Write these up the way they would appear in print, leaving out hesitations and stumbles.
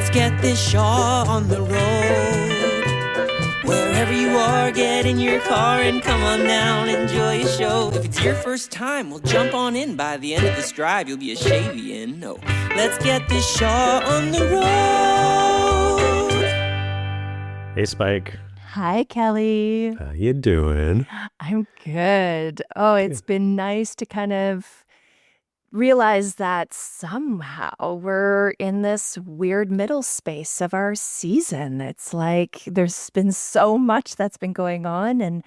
Let's get this show on the road. Wherever you are, get in your car and come on down, enjoy a show. If it's your first time, well, jump on in. By the end of this drive, you'll be a Shavian. No, let's get this show on the road. Hey, Spike. Hi, Kelly. How you doing? I'm good. Oh, it's been nice to kind of realize that somehow we're in this weird middle space of our season. It's like there's been so much that's been going on, and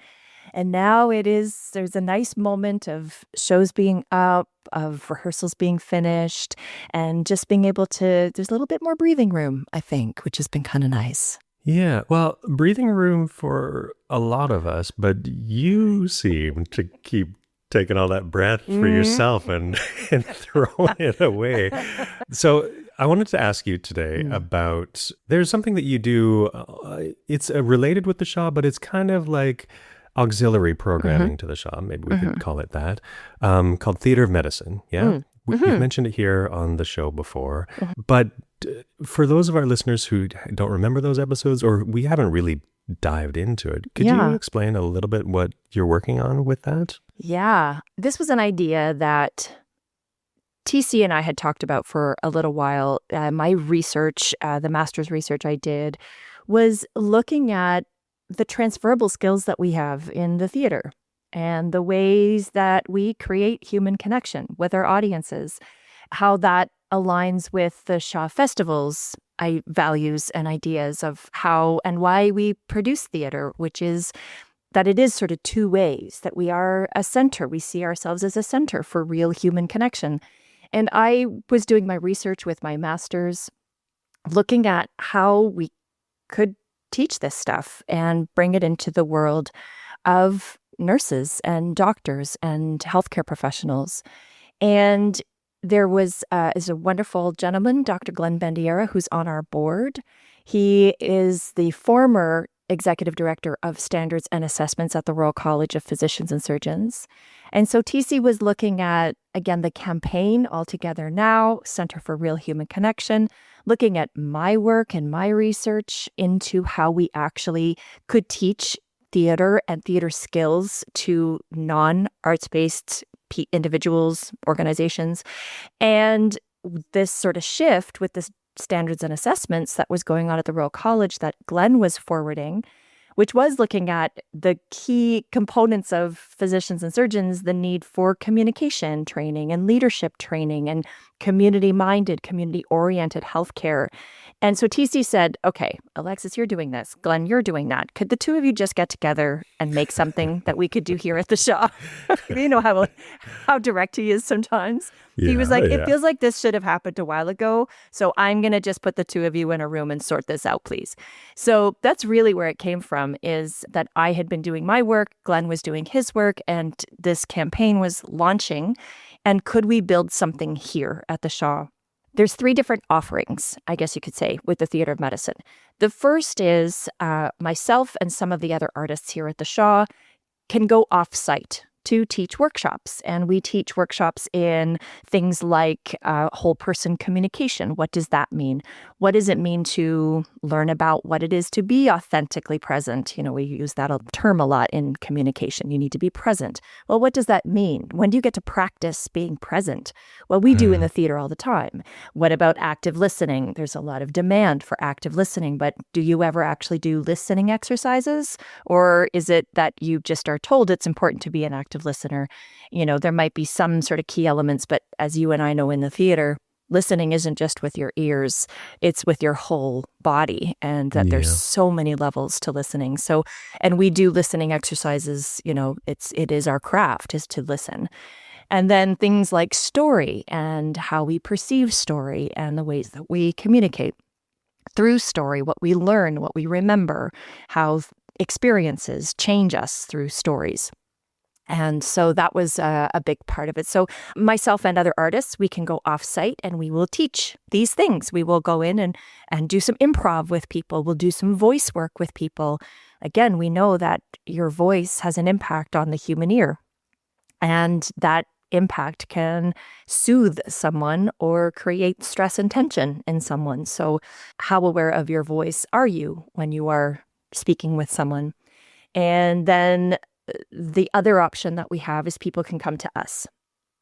now there's a nice moment of shows being up, of rehearsals being finished, and just being able to, there's a little bit more breathing room, I think, which has been kind of nice. Yeah, well, breathing room for a lot of us, but you seem to keep taking all that breath for yourself and throwing it away. So I wanted to ask you today about, there's something that you do, it's related with the Shaw, but it's kind of like auxiliary programming to the Shaw, maybe we could call it that, called Theater of Medicine, yeah? We've mentioned it here on the show before, but for those of our listeners who don't remember those episodes, or we haven't really dived into it, could you explain a little bit what you're working on with that? Yeah, this was an idea that TC and I had talked about for a little while. My research, the master's research I did, was looking at the transferable skills that we have in the theater and the ways that we create human connection with our audiences, how that aligns with the Shaw Festival's values and ideas of how and why we produce theater, which is that it is sort of two ways, that we are a center. We see ourselves as a center for real human connection. And I was doing my research with my master's, looking at how we could teach this stuff and bring it into the world of nurses and doctors and healthcare professionals. And there is a wonderful gentleman, Dr. Glenn Bandiera, who's on our board. He is the former executive director of standards and assessments at the Royal College of Physicians and Surgeons. And so TC was looking at, again, the campaign All Together Now, Center for Real Human Connection, looking at my work and my research into how we actually could teach theater and theater skills to non-arts-based individuals, organizations. And this sort of shift with this standards and assessments that was going on at the Royal College that Glenn was forwarding, which was looking at the key components of physicians and surgeons, the need for communication training and leadership training and community-minded, community-oriented healthcare. And so TC said, okay, Alexis, you're doing this. Glenn, you're doing that. Could the two of you just get together and make something that we could do here at the Shaw? You know how direct he is sometimes. He was like, it feels like this should have happened a while ago, so I'm going to just put the two of you in a room and sort this out, please. So that's really where it came from, is that I had been doing my work, Glenn was doing his work, and this campaign was launching. And could we build something here at the Shaw? There's 3 different offerings, I guess you could say, with the Theater of Medicine. The first is myself and some of the other artists here at the Shaw can go off-site to teach workshops. And we teach workshops in things like whole person communication. What does that mean? What does it mean to learn about what it is to be authentically present? You know, we use that term a lot in communication. You need to be present. Well, what does that mean? When do you get to practice being present? Well, we do in the theater all the time. What about active listening? There's a lot of demand for active listening, but do you ever actually do listening exercises? Or is it that you just are told it's important to be an active listener? You know, there might be some sort of key elements, but as you and I know in the theater, listening isn't just with your ears, it's with your whole body, and that there's so many levels to listening. So, and we do listening exercises, you know, it is our craft is to listen. And then things like story and how we perceive story and the ways that we communicate through story, what we learn, what we remember, how experiences change us through stories. And so that was a big part of it. So myself and other artists, we can go off-site and we will teach these things. We will go in and do some improv with people. We'll do some voice work with people. Again, we know that your voice has an impact on the human ear. And that impact can soothe someone or create stress and tension in someone. So how aware of your voice are you when you are speaking with someone? And then the other option that we have is people can come to us.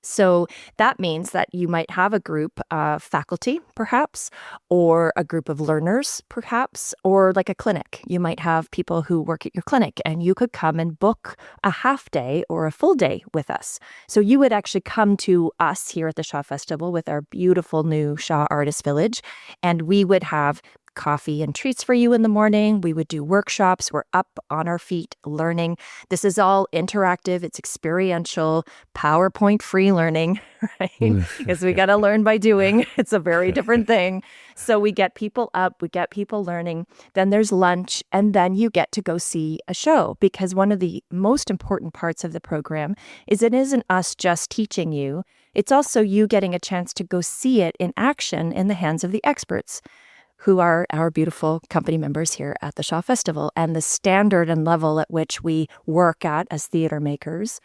So that means that you might have a group of faculty, perhaps, or a group of learners, perhaps, or like a clinic. You might have people who work at your clinic, and you could come and book a half day or a full day with us. So you would actually come to us here at the Shaw Festival with our beautiful new Shaw Artist Village, and we would have coffee and treats for you in the morning. We would do workshops. We're up on our feet learning. This is all interactive. It's experiential, PowerPoint-free learning, right? Because we got to learn by doing. It's a very different thing. So we get people up, we get people learning. Then there's lunch, and then you get to go see a show. Because one of the most important parts of the program is it isn't us just teaching you. It's also you getting a chance to go see it in action in the hands of the experts, who are our beautiful company members here at the Shaw Festival. And the standard and level at which we work at as theater makers,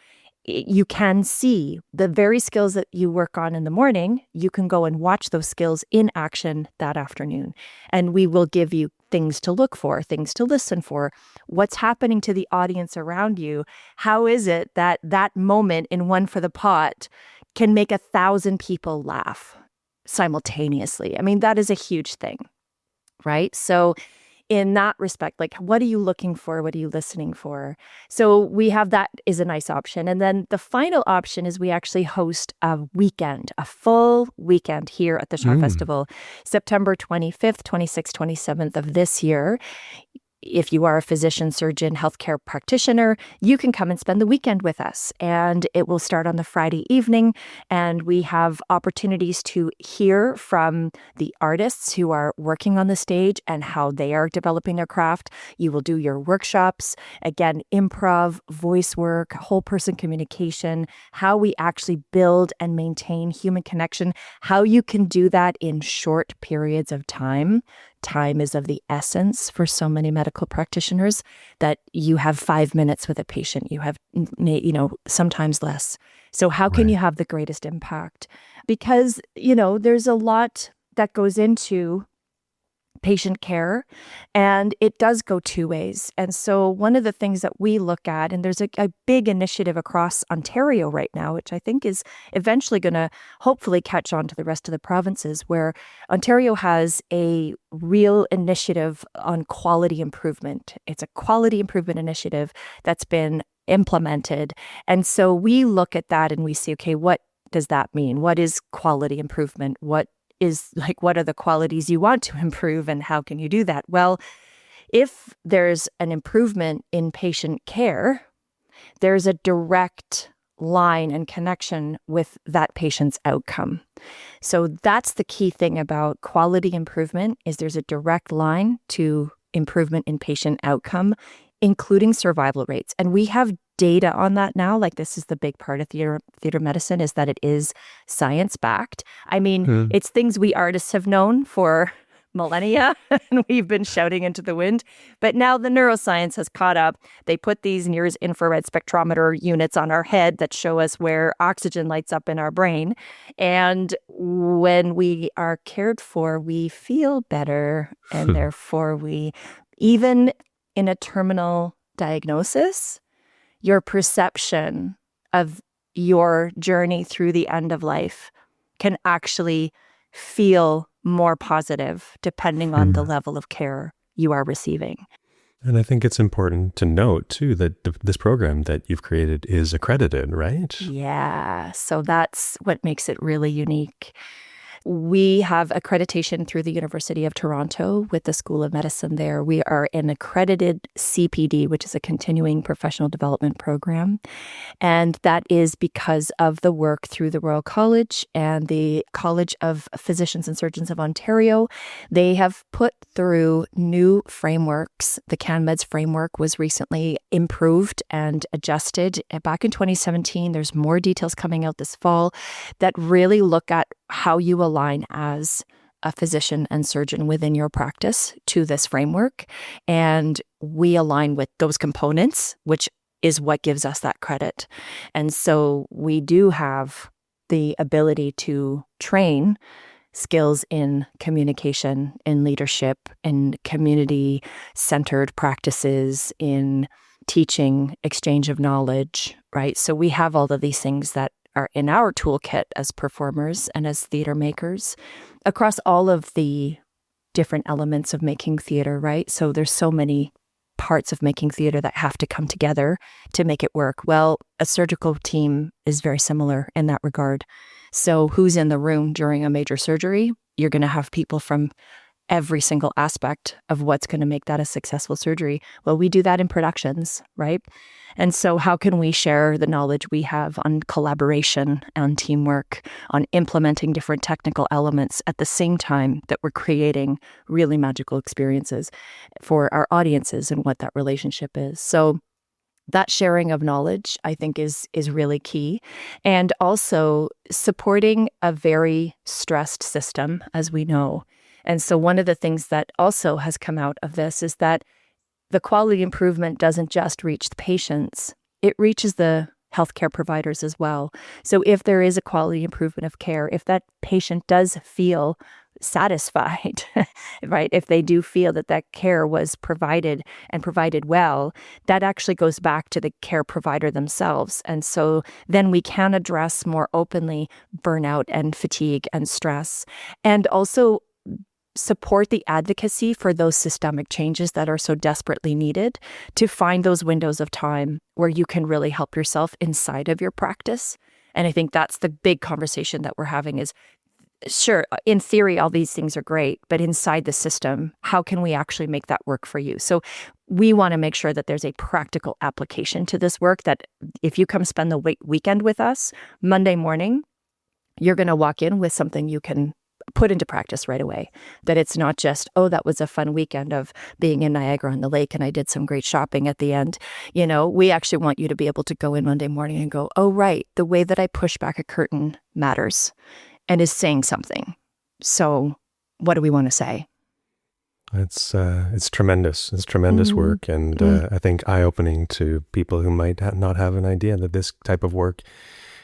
you can see the very skills that you work on in the morning. You can go and watch those skills in action that afternoon. And we will give you things to look for, things to listen for, what's happening to the audience around you. How is it that that moment in One for the Pot can make 1,000 people laugh simultaneously? I mean, that is a huge thing. Right? So in that respect, like, what are you looking for? What are you listening for? So we have that is a nice option. And then the final option is we actually host a weekend, a full weekend here at the Shaw Festival, September 25th, 26th, 27th of this year. If you are a physician, surgeon, healthcare practitioner, you can come and spend the weekend with us. And it will start on the Friday evening. And we have opportunities to hear from the artists who are working on the stage and how they are developing their craft. You will do your workshops, again, improv, voice work, whole person communication, how we actually build and maintain human connection, how you can do that in short periods of time. Time is of the essence for so many medical practitioners that you have 5 minutes with a patient. You have, sometimes less. So how can you have the greatest impact? Because, there's a lot that goes into patient care, and it does go two ways. And so one of the things that we look at, and there's a big initiative across Ontario right now, which I think is eventually going to hopefully catch on to the rest of the provinces, where Ontario has a real initiative on quality improvement. It's a quality improvement initiative that's been implemented. And so we look at that and we see, okay, what does that mean? What is quality improvement? What are the qualities you want to improve, and how can you do that? Well, if there's an improvement in patient care, there's a direct line and connection with that patient's outcome. So that's the key thing about quality improvement, is there's a direct line to improvement in patient outcome, including survival rates. And we have data on that now. Like, this is the big part of theater medicine, is that it is science-backed. I mean, it's things we artists have known for millennia, and we've been shouting into the wind. But now the neuroscience has caught up. They put these near-infrared spectrometer units on our head that show us where oxygen lights up in our brain. And when we are cared for, we feel better. And therefore, we, even in a terminal diagnosis, your perception of your journey through the end of life can actually feel more positive depending on the level of care you are receiving. And I think it's important to note, too, that this program that you've created is accredited, right? Yeah, so that's what makes it really unique. We have accreditation through the University of Toronto with the School of Medicine there. We are an accredited CPD, which is a continuing professional development program. And that is because of the work through the Royal College and the College of Physicians and Surgeons of Ontario. They have put through new frameworks. The CanMeds framework was recently improved and adjusted back in 2017. There's more details coming out this fall that really look at how you align as a physician and surgeon within your practice to this framework. And we align with those components, which is what gives us that credit. And so we do have the ability to train skills in communication, in leadership, in community-centered practices, in teaching, exchange of knowledge, right? So we have all of these things that are in our toolkit as performers and as theater makers across all of the different elements of making theater, right? So there's so many parts of making theater that have to come together to make it work. Well, a surgical team is very similar in that regard. So who's in the room during a major surgery? You're going to have people from every single aspect of what's going to make that a successful surgery. Well, we do that in productions, right? And so how can we share the knowledge we have on collaboration, on teamwork, on implementing different technical elements at the same time that we're creating really magical experiences for our audiences and what that relationship is? So that sharing of knowledge, I think, is really key. And also supporting a very stressed system, as we know. And so one of the things that also has come out of this is that the quality improvement doesn't just reach the patients, it reaches the healthcare providers as well. So if there is a quality improvement of care, if that patient does feel satisfied, right? If they do feel that that care was provided and provided well, that actually goes back to the care provider themselves. And so then we can address more openly burnout and fatigue and stress, and also support the advocacy for those systemic changes that are so desperately needed to find those windows of time where you can really help yourself inside of your practice. And I think that's the big conversation that we're having is, sure, in theory, all these things are great, but inside the system, how can we actually make that work for you? So we want to make sure that there's a practical application to this work, that if you come spend the weekend with us, Monday morning, you're going to walk in with something you can put into practice right away. That it's not just, oh, that was a fun weekend of being in Niagara on the Lake and I did some great shopping at the end. You know, we actually want you to be able to go in Monday morning and go, oh, right, the way that I push back a curtain matters and is saying something. So what do we want to say? It's tremendous. It's tremendous work, and I think eye-opening to people who might not have an idea that this type of work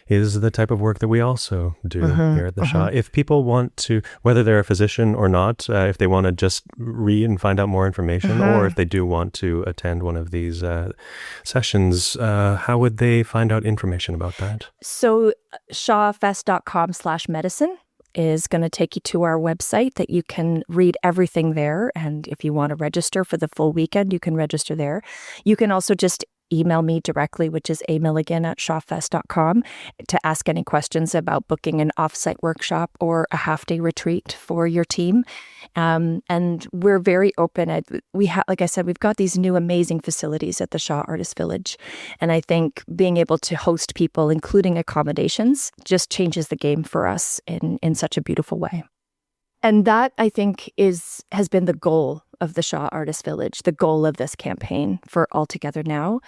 is the type of work that we also do here at the Shaw. If people want to, whether they're a physician or not, if they want to just read and find out more information, or if they do want to attend one of these sessions, how would they find out information about that? So shawfest.com/medicine is going to take you to our website that you can read everything there. And if you want to register for the full weekend, you can register there. You can also just email me directly, which is amilligan@shawfest.com, to ask any questions about booking an offsite workshop or a half-day retreat for your team. And we're very open. Like I said, we've got these new amazing facilities at the Shaw Artist Village. And I think being able to host people, including accommodations, just changes the game for us in such a beautiful way. And that, I think, has been the goal of the Shaw Artist Village, the goal of this campaign for All Together Now.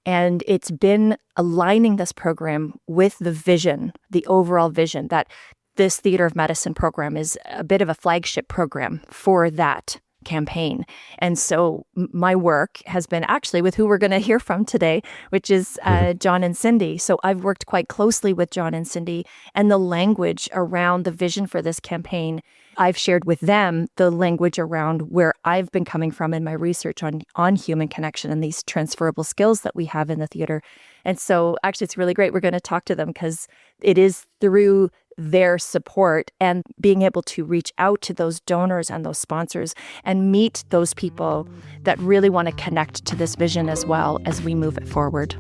And it's been aligning this program with the vision, the overall vision, that this Theater of Medicine program is a bit of a flagship program for that campaign. And so my work has been actually with who we're going to hear from today, which is John and Cindy. So I've worked quite closely with John and Cindy, and the language around the vision for this campaign, I've shared with them the language around where I've been coming from in my research on human connection and these transferable skills that we have in the theater. And so actually it's really great. We're going to talk to them because it is through their support and being able to reach out to those donors and those sponsors and meet those people that really want to connect to this vision as well as we move it forward.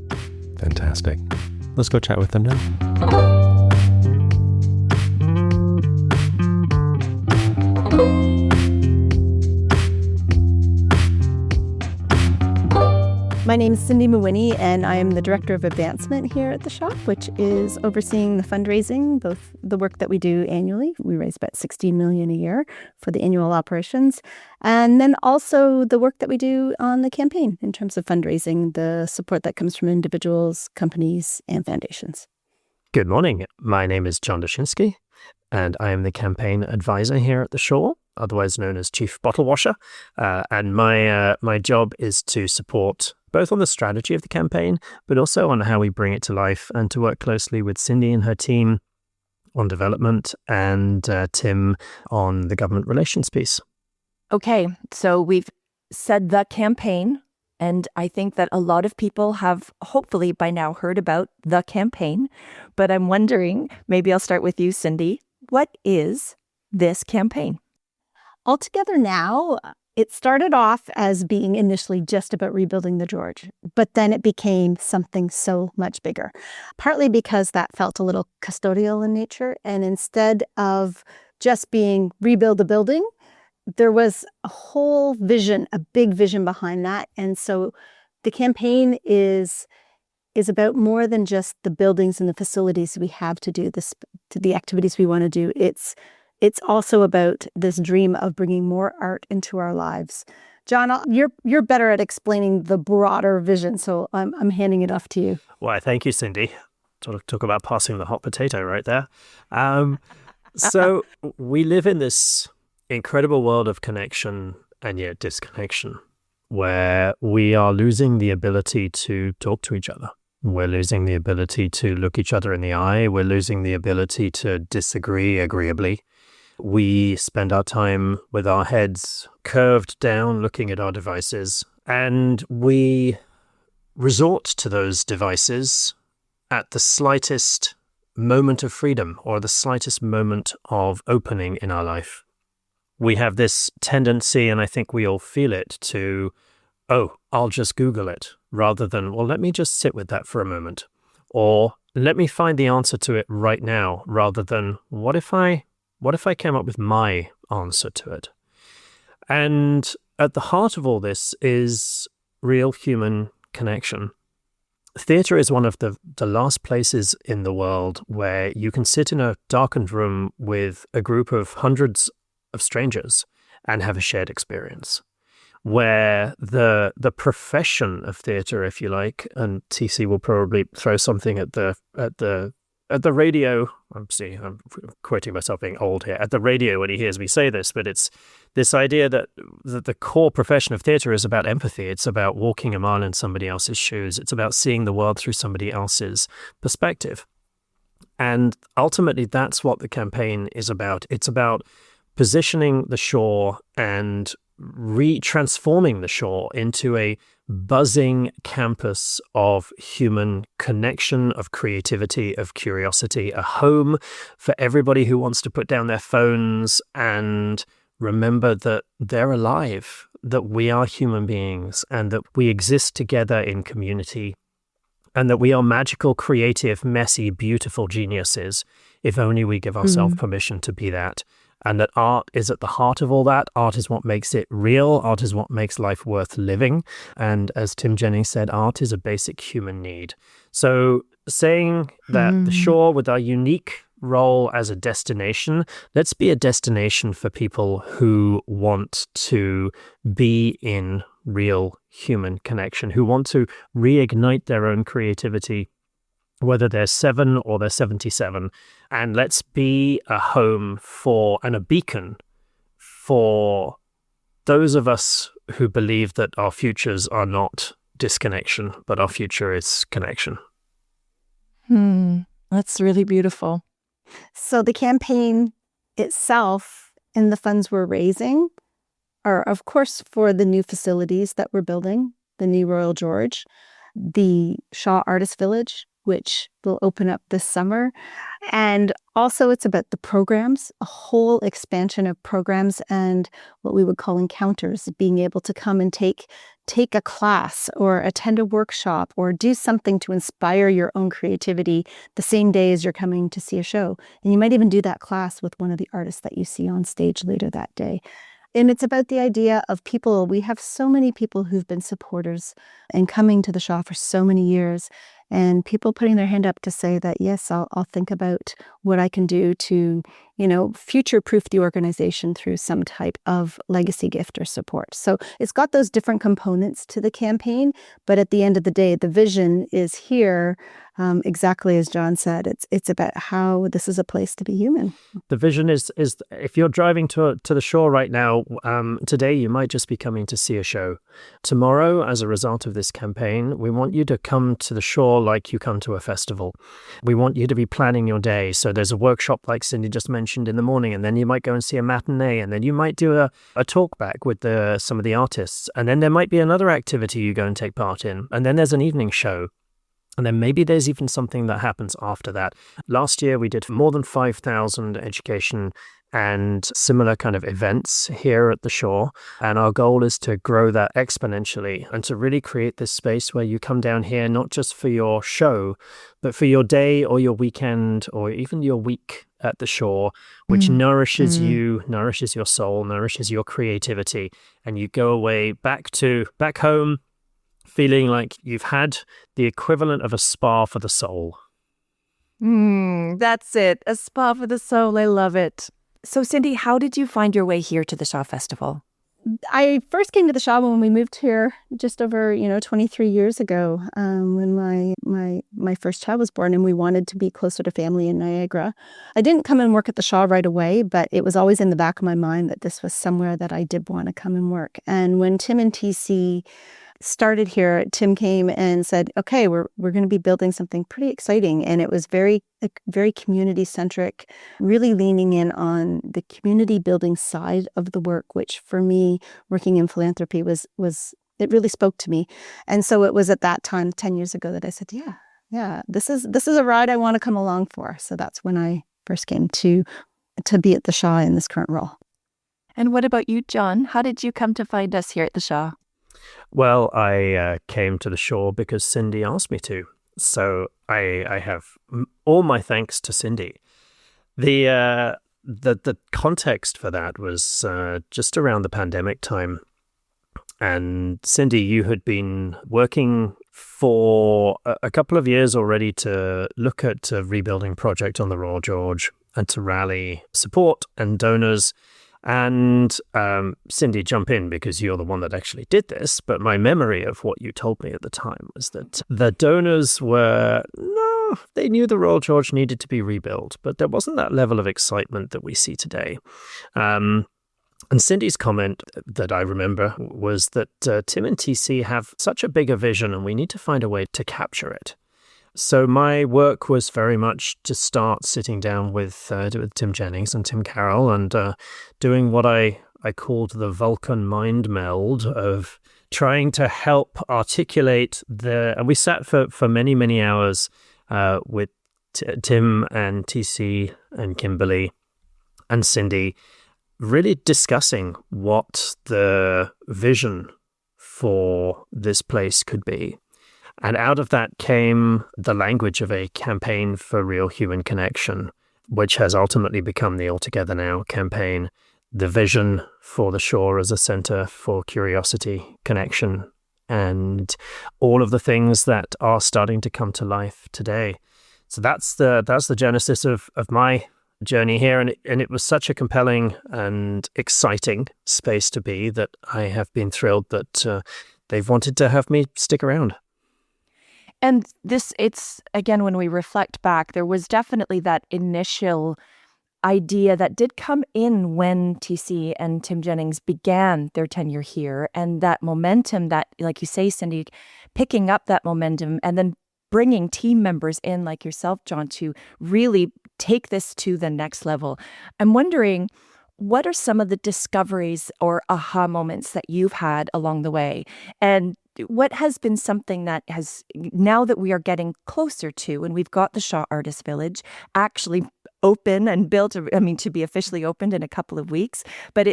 Fantastic. Let's go chat with them now. My name is Cindy Mawhinney, and I am the Director of Advancement here at the shop, which is overseeing the fundraising, both the work that we do annually. We raise about $16 million a year for the annual operations, and then also the work that we do on the campaign in terms of fundraising, the support that comes from individuals, companies, and foundations. Good morning. My name is John Dushinsky, and I am the campaign advisor here at the Shaw, otherwise known as Chief Bottle Washer. And my job is to support both on the strategy of the campaign, but also on how we bring it to life, and to work closely with Cindy and her team on development and Tim on the government relations piece. Okay, so we've said the campaign, and I think that a lot of people have hopefully by now heard about the campaign, but I'm wondering, maybe I'll start with you, Cindy. What is this campaign? Altogether now, it started off as being initially just about rebuilding the George, but then it became something so much bigger, partly because that felt a little custodial in nature. And instead of just being rebuild the building, there was a whole vision, a big vision behind that. And so the campaign is about more than just the buildings and the facilities we have to do this, to the activities we want to do. It's also about this dream of bringing more art into our lives. John, you're better at explaining the broader vision, so I'm handing it off to you. Why, thank you, Cindy. Sort of talk about passing the hot potato right there. So we live in this incredible world of connection and yet disconnection, where we are losing the ability to talk to each other. We're losing the ability to look each other in the eye. We're losing the ability to disagree agreeably. We spend our time with our heads curved down looking at our devices, and we resort to those devices at the slightest moment of freedom or the slightest moment of opening in our life. We have this tendency, and I think we all feel it, to, oh, I'll just Google it, rather than, well, let me just sit with that for a moment. Or let me find the answer to it right now, rather than, what if I came up with my answer to it? And at the heart of all this is real human connection. Theatre is one of the last places in the world where you can sit in a darkened room with a group of hundreds of strangers and have a shared experience, where the profession of theatre, if you like, and TC will probably throw something at the radio. I'm quoting myself being old here. At the radio when he hears me say this, but it's this idea that the core profession of theatre is about empathy. It's about walking a mile in somebody else's shoes. It's about seeing the world through somebody else's perspective. And ultimately, that's what the campaign is about. It's about positioning the shore and transforming the shore into a buzzing campus of human connection, of creativity, of curiosity, a home for everybody who wants to put down their phones and remember that they're alive, that we are human beings, and that we exist together in community, and that we are magical, creative, messy, beautiful geniuses, if only we give ourselves permission to be that. And that art is at the heart of all that. Art is what makes it real. Art is what makes life worth living. And as Tim Jennings said, art is a basic human need. So saying that the shore, with our unique role as a destination, let's be a destination for people who want to be in real human connection, who want to reignite their own creativity, whether they're 7 or they're 77. And let's be a home for and a beacon for those of us who believe that our futures are not disconnection, but our future is connection. That's really beautiful. So the campaign itself and the funds we're raising are, of course, for the new facilities that we're building, the new Royal George, the Shaw Artist Village, which will open up this summer. And also it's about the programs, a whole expansion of programs and what we would call encounters, being able to come and take a class or attend a workshop or do something to inspire your own creativity the same day as you're coming to see a show. And you might even do that class with one of the artists that you see on stage later that day. And it's about the idea of people. We have so many people who've been supporters and coming to the Shaw for so many years, and people putting their hand up to say that, yes, I'll think about what I can do to, future-proof the organization through some type of legacy gift or support. So it's got those different components to the campaign, but at the end of the day, the vision is here exactly as John said, it's about how this is a place to be human. The vision is if you're driving to the shore right now, today you might just be coming to see a show. Tomorrow, as a result of this campaign, we want you to come to the shore like you come to a festival. We want you to be planning your day. So there's a workshop like Cindy just mentioned in the morning, and then you might go and see a matinee, and then you might do a talk back with some of the artists, and then there might be another activity you go and take part in, and then there's an evening show. And then maybe there's even something that happens after that. Last year, we did more than 5,000 education and similar kind of events here at the shore. And our goal is to grow that exponentially and to really create this space where you come down here, not just for your show, but for your day or your weekend or even your week at the shore, which nourishes you, nourishes your soul, nourishes your creativity. And you go away back home, feeling like you've had the equivalent of a spa for the soul. That's it. A spa for the soul. I love it. So, Cindy, how did you find your way here to the Shaw Festival? I first came to the Shaw when we moved here just over 23 years ago, when my first child was born, and we wanted to be closer to family in Niagara. I didn't come and work at the Shaw right away, but it was always in the back of my mind that this was somewhere that I did want to come and work. And when Tim and TC started here, Tim came and said, okay, we're going to be building something pretty exciting. And it was very community centric, really leaning in on the community building side of the work, which for me, working in philanthropy was it really spoke to me. And so it was at that time, 10 years ago, that I said, yeah, this is a ride I want to come along for. So that's when I first came to be at the Shaw in this current role. And what about you, John? How did you come to find us here at the Shaw? Well, I came to the shore because Cindy asked me to. So I have all my thanks to Cindy. The context for that was just around the pandemic time. And Cindy, you had been working for a couple of years already to look at a rebuilding project on the Royal George and to rally support and donors. And Cindy, jump in because you're the one that actually did this. But my memory of what you told me at the time was that the donors they knew the Royal George needed to be rebuilt, but there wasn't that level of excitement that we see today. And Cindy's comment that I remember was that Tim and TC have such a bigger vision and we need to find a way to capture it. So my work was very much to start sitting down with Tim Jennings and Tim Carroll and doing what I called the Vulcan mind meld of trying to help articulate and we sat for many, many hours with Tim and TC and Kimberly and Cindy, really discussing what the vision for this place could be. And out of that came the language of a campaign for real human connection, which has ultimately become the All Together Now campaign, the vision for the shore as a center for curiosity, connection, and all of the things that are starting to come to life today. So that's the genesis of my journey here. And it was such a compelling and exciting space to be that I have been thrilled that they've wanted to have me stick around. And it's again, when we reflect back, there was definitely that initial idea that did come in when TC and Tim Jennings began their tenure here. And that momentum that, like you say, Cindy, picking up that momentum and then bringing team members in like yourself, John, to really take this to the next level. I'm wondering, what are some of the discoveries or aha moments that you've had along the way? And what has been something that has, now that we are getting closer to, and we've got the Shaw Artist Village actually open and built, to be officially opened in a couple of weeks, but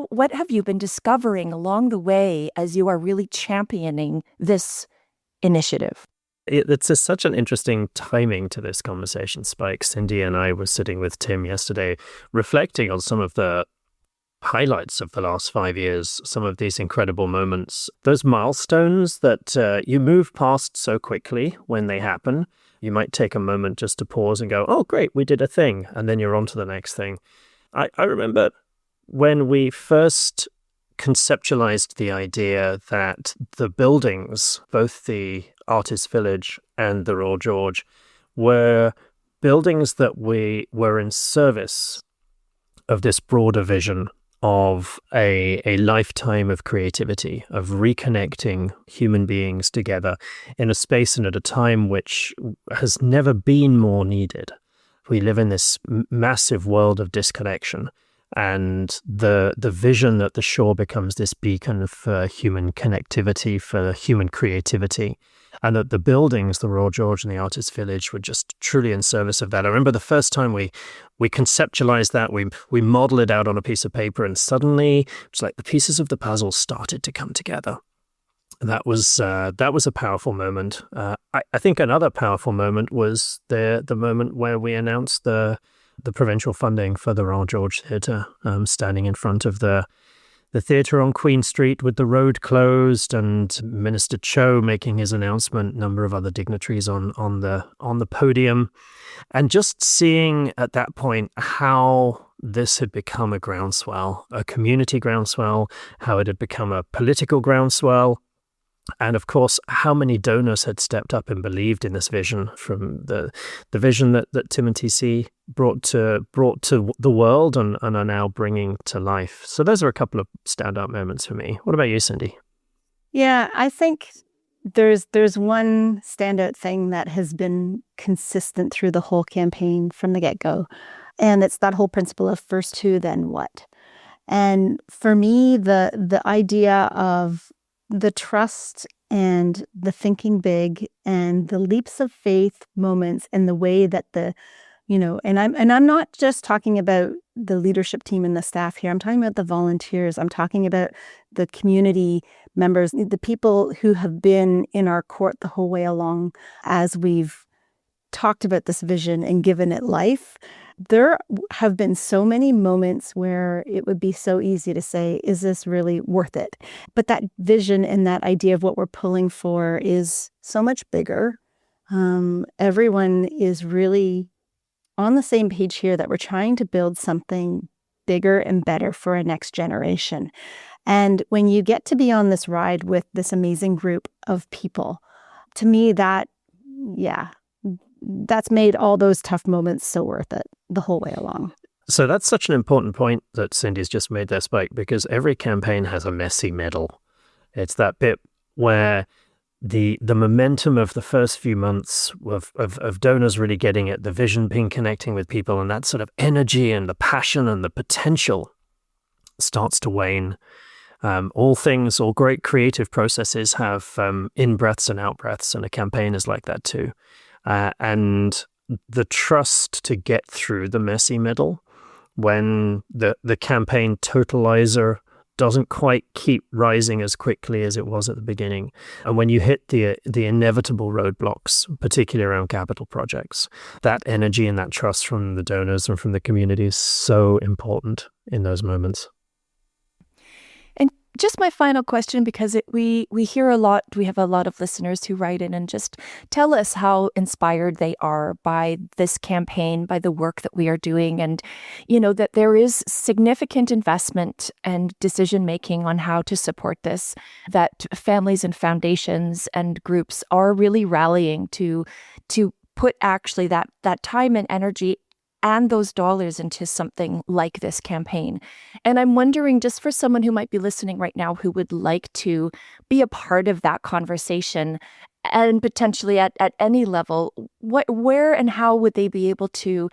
what have you been discovering along the way as you are really championing this initiative? It's such an interesting timing to this conversation, Spike. Cindy and I were sitting with Tim yesterday, reflecting on some of the highlights of the last 5 years, some of these incredible moments, those milestones that you move past so quickly when they happen. You might take a moment just to pause and go, oh, great, we did a thing. And then you're on to the next thing. I remember when we first conceptualized the idea that the buildings, both the Artist Village and the Royal George were buildings that were in service of this broader vision of a lifetime of creativity, of reconnecting human beings together in a space and at a time which has never been more needed. We live in this massive world of disconnection, and the vision that the shore becomes this beacon for human connectivity, for human creativity, and that the buildings, the Royal George and the Artists' Village, were just truly in service of that. I remember the first time we conceptualized that, we modeled it out on a piece of paper, and suddenly it's like the pieces of the puzzle started to come together. And that was a powerful moment. I think another powerful moment was the moment where we announced the provincial funding for the Royal George Theatre, standing in front of the theatre on Queen Street with the road closed, and Minister Cho making his announcement, number of other dignitaries on the podium, and just seeing at that point how this had become a groundswell, a community groundswell, how it had become a political groundswell. And of course, how many donors had stepped up and believed in this vision, from the vision that Tim and TC brought to the world and are now bringing to life. So those are a couple of standout moments for me. What about you, Cindy? Yeah, I think there's one standout thing that has been consistent through the whole campaign from the get-go, and it's that whole principle of first who, then what. And for me, the idea of the trust and the thinking big and the leaps of faith moments, and the way that and I'm not just talking about the leadership team and the staff here. I'm talking about the volunteers. I'm talking about the community members, the people who have been in our court the whole way along as we've talked about this vision and given it life. There have been so many moments where it would be so easy to say, is this really worth it? But that vision and that idea of what we're pulling for is so much bigger. Everyone is really on the same page here, that we're trying to build something bigger and better for a next generation. And when you get to be on this ride with this amazing group of people, to me, that's made all those tough moments so worth it the whole way along. So that's such an important point that Cindy's just made there, Spike, because every campaign has a messy middle. It's that bit where the momentum of the first few months of donors really getting it, the vision being connecting with people, and that sort of energy and the passion and the potential starts to wane. All great creative processes have in-breaths and out-breaths, and a campaign is like that too. And the trust to get through the messy middle, when the campaign totalizer doesn't quite keep rising as quickly as it was at the beginning, and when you hit the inevitable roadblocks, particularly around capital projects, that energy and that trust from the donors and from the community is so important in those moments. Just my final question, because we hear a lot, we have a lot of listeners who write in and just tell us how inspired they are by this campaign, by the work that we are doing, and that there is significant investment and decision making on how to support this, that families and foundations and groups are really rallying to put actually that time and energy and those dollars into something like this campaign. And I'm wondering, just for someone who might be listening right now who would like to be a part of that conversation, and potentially at any level, where and how would they be able to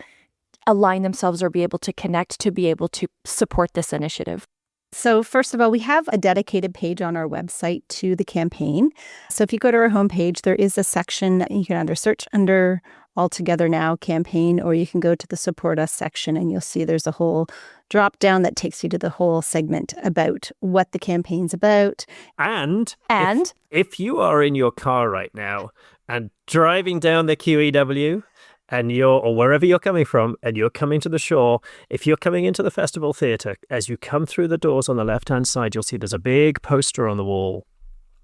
align themselves or be able to connect to be able to support this initiative? So first of all, we have a dedicated page on our website to the campaign. So if you go to our homepage, there is a section that you can either search under All Together Now campaign, or you can go to the Support Us section, and you'll see there's a whole drop down that takes you to the whole segment about what the campaign's about. And if you are in your car right now and driving down the QEW, and or wherever you're coming from, and you're coming to the shore, if you're coming into the Festival Theatre, as you come through the doors on the left-hand side, you'll see there's a big poster on the wall.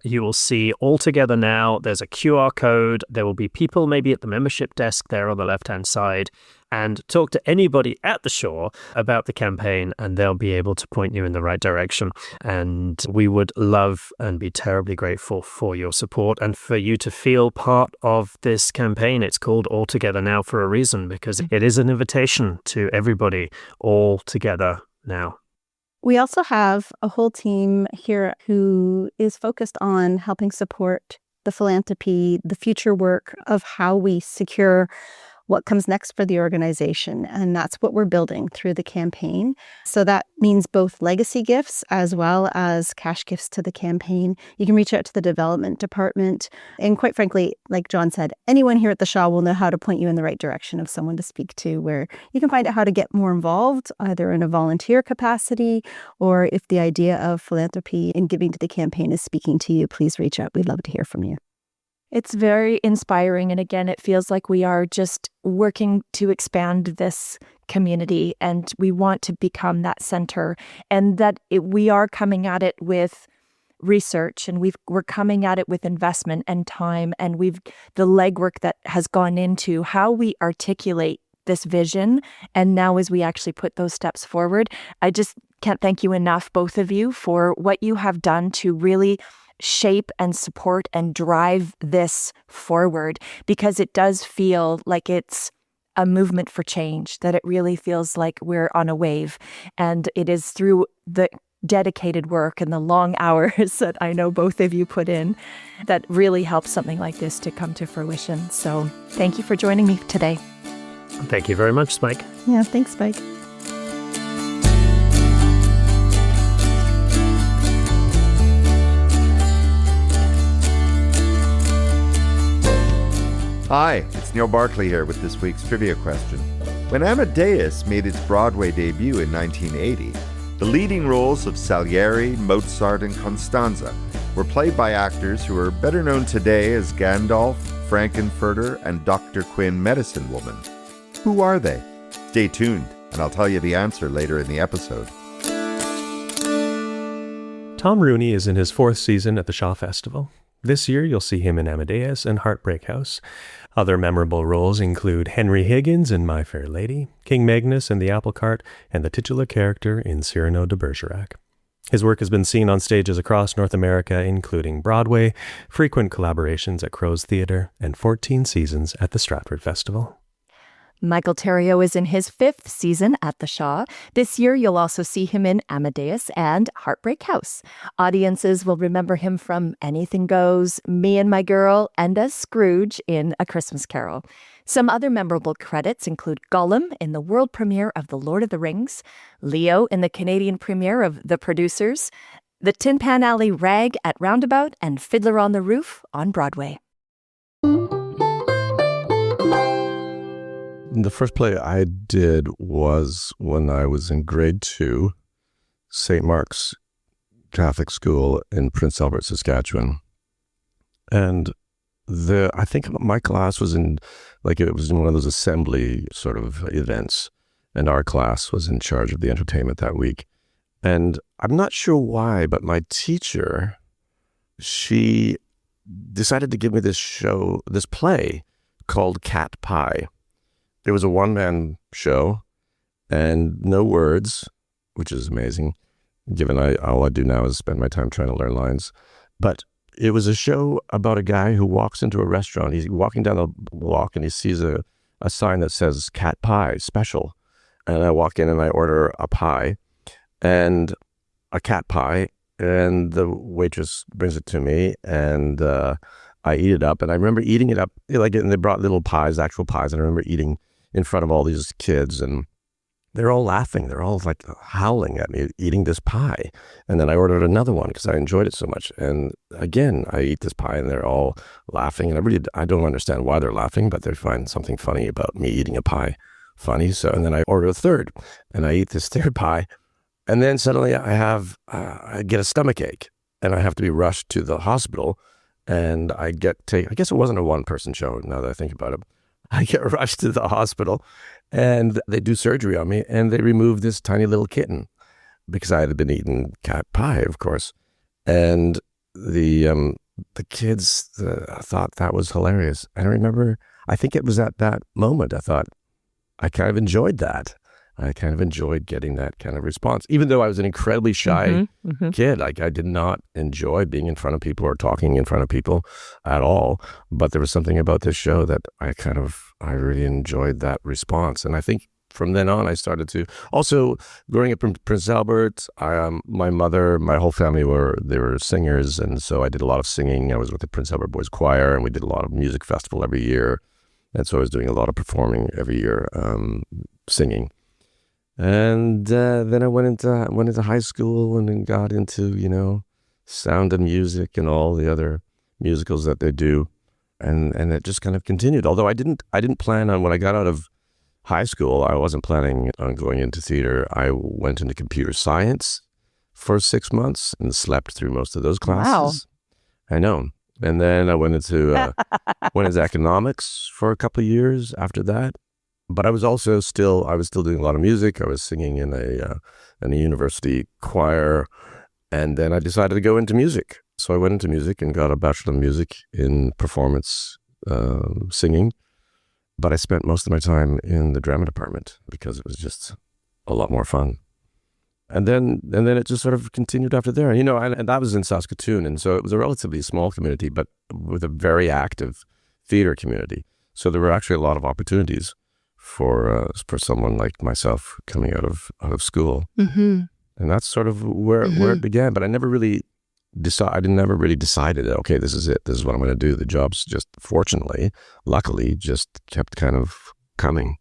You will see All Together Now. There's a QR code. There will be people maybe at the membership desk there on the left-hand side. and talk to anybody at the Shaw about the campaign, and they'll be able to point you in the right direction. And we would love and be terribly grateful for your support and for you to feel part of this campaign. It's called All Together Now for a reason, because it is an invitation to everybody all together now. We also have a whole team here who is focused on helping support the philanthropy, the future work of how we secure what comes next for the organization. And that's what we're building through the campaign. So that means both legacy gifts as well as cash gifts to the campaign. You can reach out to the development department. And quite frankly, like John said, anyone here at the Shaw will know how to point you in the right direction of someone to speak to, where you can find out how to get more involved, either in a volunteer capacity, or if the idea of philanthropy and giving to the campaign is speaking to you, please reach out. We'd love to hear from you. It's very inspiring. And again, it feels like we are just working to expand this community, and we want to become that center, and that we are coming at it with research, and we're coming at it with investment and time, and the legwork that has gone into how we articulate this vision. And now as we actually put those steps forward, I just can't thank you enough, both of you, for what you have done to really shape and support and drive this forward, because it does feel like it's a movement for change, that it really feels like we're on a wave. And it is through the dedicated work and the long hours that I know both of you put in that really helps something like this to come to fruition. So thank you for joining me today. Thank you very much, Spike. Yeah, thanks, Spike. Hi, it's Neil Barkley here with this week's trivia question. When Amadeus made its Broadway debut in 1980, the leading roles of Salieri, Mozart, and Constanza were played by actors who are better known today as Gandalf, Frankenfurter, and Dr. Quinn Medicine Woman. Who are they? Stay tuned, and I'll tell you the answer later in the episode. Tom Rooney is in his 4th season at the Shaw Festival. This year, you'll see him in Amadeus and Heartbreak House. Other memorable roles include Henry Higgins in My Fair Lady, King Magnus in The Apple Cart, and the titular character in Cyrano de Bergerac. His work has been seen on stages across North America, including Broadway, frequent collaborations at Crow's Theatre, and 14 seasons at the Stratford Festival. Michael Therriault is in his 5th season at the Shaw. This year, you'll also see him in Amadeus and Heartbreak House. Audiences will remember him from Anything Goes, Me and My Girl, and as Scrooge in A Christmas Carol. Some other memorable credits include Gollum in the world premiere of The Lord of the Rings, Leo in the Canadian premiere of The Producers, the Tin Pan Alley Rag at Roundabout, and Fiddler on the Roof on Broadway. The first play I did was when I was in grade 2, St. Mark's Catholic School in Prince Albert, Saskatchewan. And I think my class was it was in one of those assembly sort of events, and our class was in charge of the entertainment that week. And I'm not sure why, but my teacher, she decided to give me this play called Cat Pie. It was a one-man show and no words, which is amazing, given all I do now is spend my time trying to learn lines. But it was a show about a guy who walks into a restaurant. He's walking down the walk and he sees a sign that says Cat Pie Special. And I walk in and I order a pie and a cat pie, and the waitress brings it to me, and I eat it up. And I remember eating it up, and they brought little pies, actual pies, and I remember eating in front of all these kids, and they're all laughing. They're all like howling at me, eating this pie. And then I ordered another one because I enjoyed it so much. And again, I eat this pie and they're all laughing. And I don't understand why they're laughing, but they find something funny about me eating a pie funny. So, and then I order a third and I eat this third pie. And then suddenly I get a stomach ache and I have to be rushed to the hospital. And I guess it wasn't a one-person show now that I think about it. I get rushed to the hospital and they do surgery on me and they remove this tiny little kitten because I had been eating cat pie, of course. And the kids thought that was hilarious. And I remember, I think it was at that moment I thought, I kind of enjoyed that. I kind of enjoyed getting that kind of response, even though I was an incredibly shy kid. Like, I did not enjoy being in front of people or talking in front of people at all. But there was something about this show that I really enjoyed that response. And I think from then on, I started to also, growing up in Prince Albert, my mother, my whole family were singers. And so I did a lot of singing. I was with the Prince Albert Boys Choir, and we did a lot of music festival every year. And so I was doing a lot of performing every year, singing. And then I went into high school and then got into, Sound and Music and all the other musicals that they do. And it just kind of continued. Although I didn't plan on, when I got out of high school, I wasn't planning on going into theater. I went into computer science for 6 months and slept through most of those classes. Wow. I know. And then I went into economics for a couple of years after that. But I was still doing a lot of music. I was singing in a university choir, and then I decided to go into music. So I went into music and got a Bachelor of Music in performance singing. But I spent most of my time in the drama department because it was just a lot more fun. And then it just sort of continued after there. And that was in Saskatoon, and so it was a relatively small community, but with a very active theater community. So there were actually a lot of opportunities for someone like myself coming out of school. Mm-hmm. And that's sort of where it began. But I never really decided, okay, this is it. This is what I'm going to do. The jobs just, luckily, just kept kind of coming.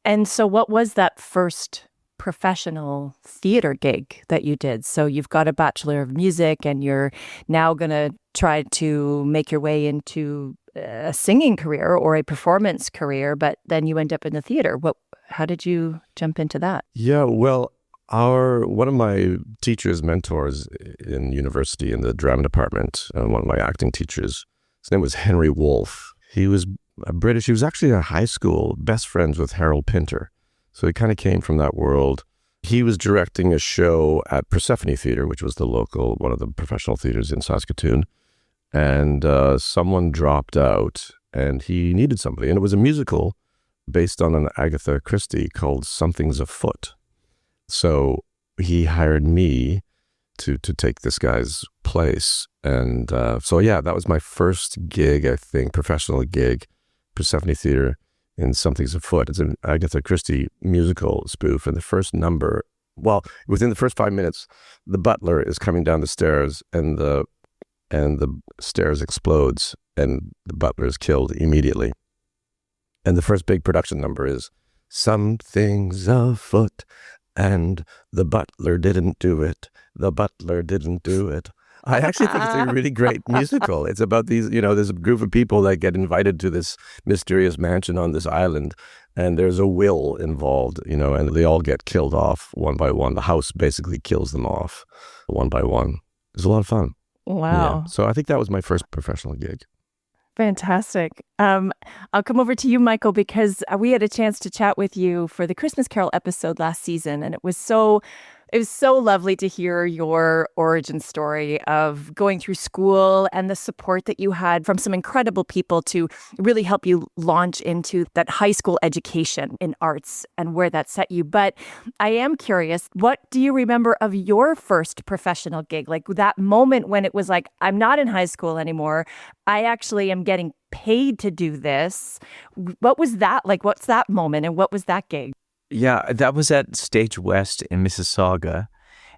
And so what was that first professional theater gig that you did? So you've got a Bachelor of Music, and you're now going to try to make your way into a singing career or a performance career, but then you end up in the theater. How did you jump into that? Yeah, well, one of my teachers, mentors in university in the drama department, one of my acting teachers, his name was Henry Wolfe. He was British. He was actually in high school best friends with Harold Pinter. So he kind of came from that world. He was directing a show at Persephone Theatre, which was one of the professional theaters in Saskatoon. And someone dropped out, and he needed somebody. And it was a musical based on an Agatha Christie called Something's Afoot. So he hired me to take this guy's place. And that was my first gig, I think, professional gig, Persephone Theatre in Something's Afoot. It's an Agatha Christie musical spoof. And the first number, within the first 5 minutes, the butler is coming down the stairs, and the stairs explodes, and the butler is killed immediately. And the first big production number is Something's Afoot, and the butler didn't do it. The butler didn't do it. I actually think it's a really great musical. It's about these, there's a group of people that get invited to this mysterious mansion on this island, and there's a will involved, and they all get killed off one by one. The house basically kills them off one by one. It's a lot of fun. Wow. Yeah. So I think that was my first professional gig. Fantastic. I'll come over to you, Michael, because we had a chance to chat with you for the Christmas Carol episode last season, and it was so lovely to hear your origin story of going through school and the support that you had from some incredible people to really help you launch into that high school education in arts and where that set you. But I am curious, what do you remember of your first professional gig? Like that moment when it was like, I'm not in high school anymore. I actually am getting paid to do this. What was that like? What's that moment? And what was that gig? Yeah, that was at Stage West in Mississauga,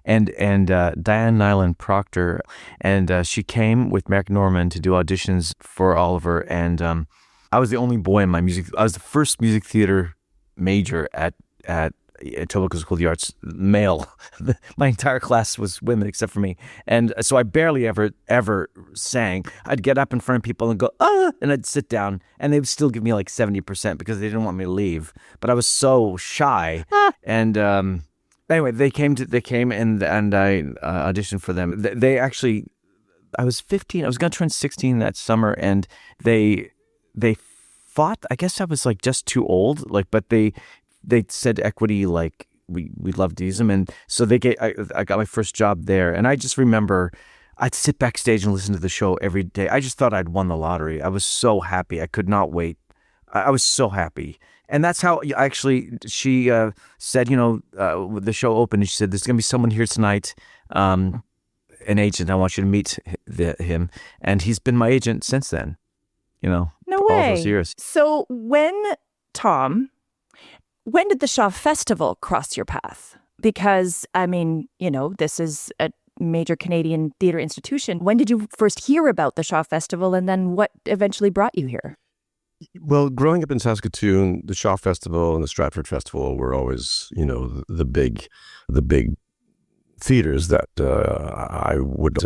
and Diane Nyland Proctor, and she came with Mark Norman to do auditions for Oliver, and I was the only boy in my music. I was the first music theater major at Etobicoke School of the Arts, male. My entire class was women except for me, and so I barely ever sang. I'd get up in front of people and go and I'd sit down, and they would still give me like 70% because they didn't want me to leave. But I was so shy, and anyway, they came and I auditioned for them. They actually, I was 15. I was going to turn 16 that summer, and they thought, I guess I was like just too old, but they said equity, like we loved to use them, and so I got my first job there, and I just remember I'd sit backstage and listen to the show every day. I just thought I'd won the lottery. I was so happy. I could not wait. I was so happy, And that's how actually she said, the show opened and she said, there's going to be someone here tonight, an agent. I want you to meet him. And he's been my agent since then, No all way. those years. So when did the Shaw Festival cross your path? Because, this is a major Canadian theatre institution. When did you first hear about the Shaw Festival, and then what eventually brought you here? Well, growing up in Saskatoon, the Shaw Festival and the Stratford Festival were always, the big theaters that I would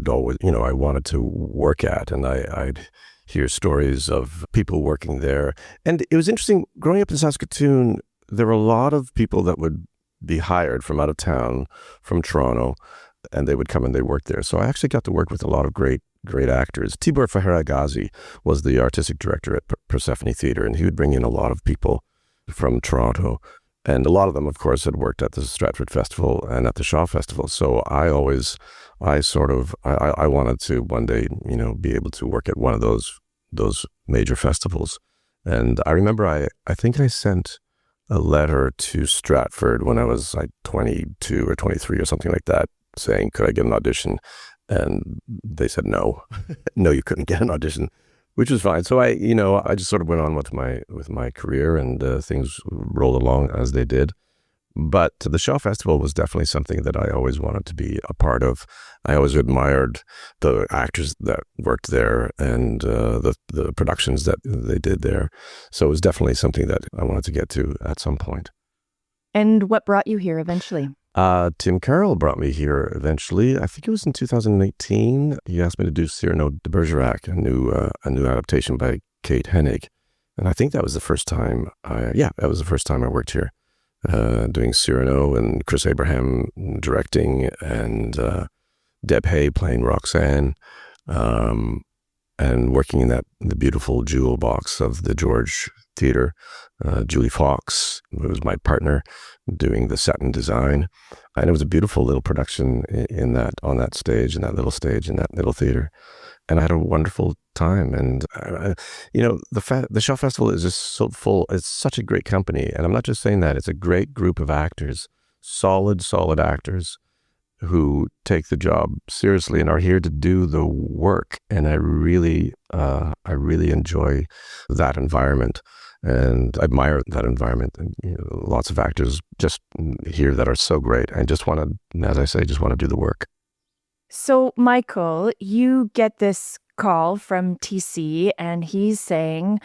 always, I wanted to work at, and I'd hear stories of people working there. And it was interesting, growing up in Saskatoon, there were a lot of people that would be hired from out of town, from Toronto, and they would come and they worked there. So I actually got to work with a lot of great actors. Tibor Feheragazi was the artistic director at Persephone Theatre, and he would bring in a lot of people from Toronto. And a lot of them, of course, had worked at the Stratford Festival and at the Shaw Festival. So I wanted to one day, be able to work at one of those major festivals. And I remember I think I sent a letter to Stratford when I was like 22 or 23 or something like that, saying, could I get an audition? And they said, no, no, you couldn't get an audition, which was fine. So I just sort of went on with my career, and things rolled along as they did. But the Shaw Festival was definitely something that I always wanted to be a part of. I always admired the actors that worked there and the productions that they did there. So it was definitely something that I wanted to get to at some point. And what brought you here eventually? Tim Carroll brought me here eventually. I think it was in 2018. He asked me to do Cyrano de Bergerac, a new adaptation by Kate Hennig. And I think that was the first time I worked here. Doing Cyrano, and Chris Abraham directing, and Deb Hay playing Roxanne, and working in the beautiful jewel box of the George Theatre. Julie Fox, who was my partner, doing the set and design, and it was a beautiful little production on that stage, in that little theater. And I had a wonderful time. And, the Shaw Festival is just so full. It's such a great company. And I'm not just saying that. It's a great group of actors, solid actors who take the job seriously and are here to do the work. And I really enjoy that environment. And I admire that environment. And, lots of actors just here that are so great and just want to do the work. So, Michael, you get this call from TC, and he's saying,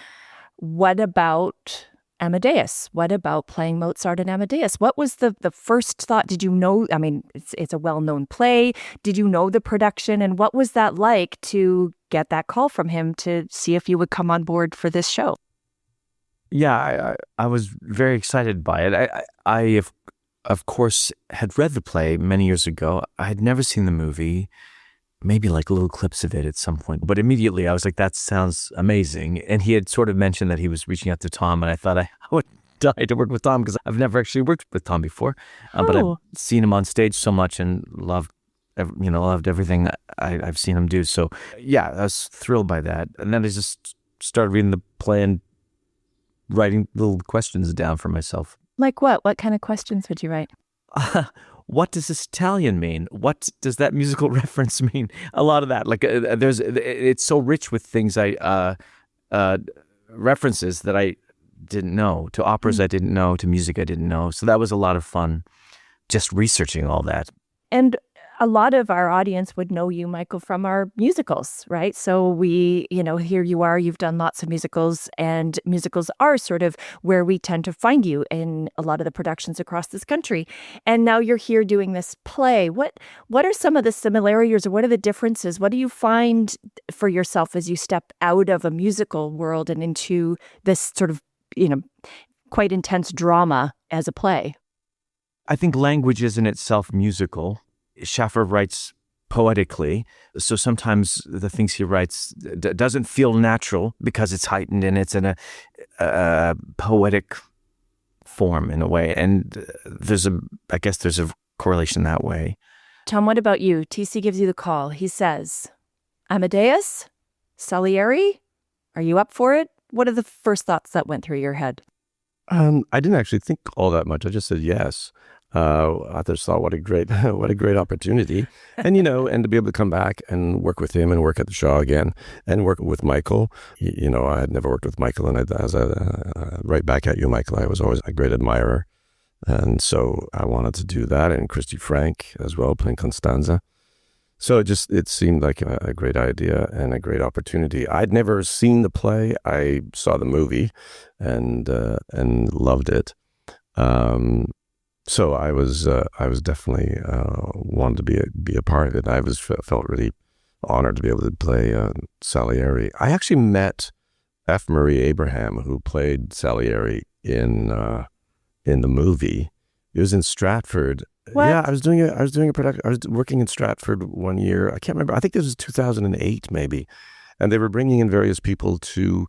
what about Amadeus? What about playing Mozart and Amadeus? What was the first thought? Did you know, it's a well-known play. Did you know the production? And what was that like to get that call from him to see if you would come on board for this show? Yeah, I was very excited by it. I of course, had read the play many years ago. I had never seen the movie, maybe like little clips of it at some point. But immediately I was like, that sounds amazing. And he had sort of mentioned that he was reaching out to Tom, and I thought I would die to work with Tom because I've never actually worked with Tom before. But I've seen him on stage so much and loved everything I've seen him do. So yeah, I was thrilled by that. And then I just started reading the play and writing little questions down for myself. Like what? What kind of questions would you write? What does this Italian mean? What does that musical reference mean? A lot of that. Like it's so rich with things references that I didn't know, to operas I didn't know, to music I didn't know. So that was a lot of fun, just researching all that. And a lot of our audience would know you, Michael, from our musicals, right? So we, here you are, you've done lots of musicals, and musicals are sort of where we tend to find you in a lot of the productions across this country. And now you're here doing this play. What are some of the similarities, or what are the differences? What do you find for yourself as you step out of a musical world and into this sort of, quite intense drama as a play? I think language is in itself musical. Schaffer writes poetically, so sometimes the things he writes doesn't feel natural because it's heightened and it's in a poetic form in a way. And I guess there's a correlation that way. Tom, what about you? TC gives you the call. He says, Amadeus? Salieri? Are you up for it? What are the first thoughts that went through your head? I didn't actually think all that much. I just said yes. I just thought, what a great, what a great opportunity, and and to be able to come back and work with him and work at the Shaw again and work with Michael. I had never worked with Michael, and right back at you, Michael. I was always a great admirer, and so I wanted to do that. And Christy Frank as well, playing Constanza. So it seemed like a great idea and a great opportunity. I'd never seen the play. I saw the movie, and loved it. So I was definitely wanted to be a part of it. I felt really honored to be able to play Salieri. I actually met F. Murray Abraham, who played Salieri in the movie. It was in Stratford. What? Yeah, I was doing a production. I was working in Stratford one year. I can't remember. I think this was 2008 maybe. And they were bringing in various people to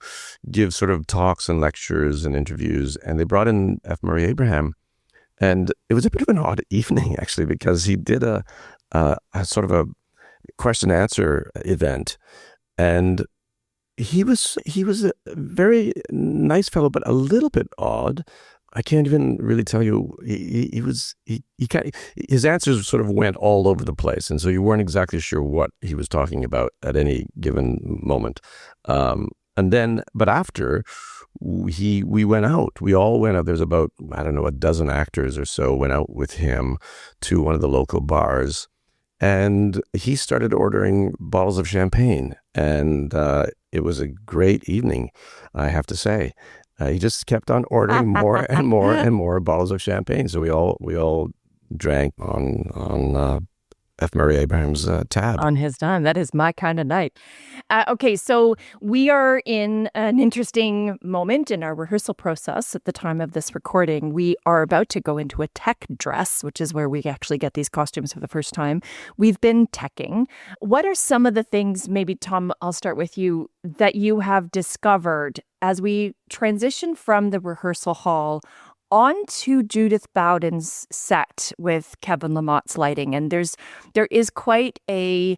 give sort of talks and lectures and interviews. And they brought in F. Murray Abraham. And it was a bit of an odd evening, actually, because he did a sort of a question and answer event. And he was a very nice fellow, but a little bit odd. I can't even really tell you. His answers sort of went all over the place, and so you weren't exactly sure what he was talking about at any given moment. But after we went out, we all went out. There's about, I don't know, a dozen actors or so went out with him to one of the local bars, and he started ordering bottles of champagne, and it was a great evening, I have to say. He just kept on ordering more and more and more bottles of champagne. So we all drank on F. Murray Abraham's tab. On his dime. That is my kind of night. Okay, so we are in an interesting moment in our rehearsal process at the time of this recording. We are about to go into a tech dress, which is where we actually get these costumes for the first time. We've been teching. What are some of the things, maybe Tom, I'll start with you, that you have discovered as we transition from the rehearsal hall onto Judith Bowden's set with Kevin Lamott's lighting? And there is quite a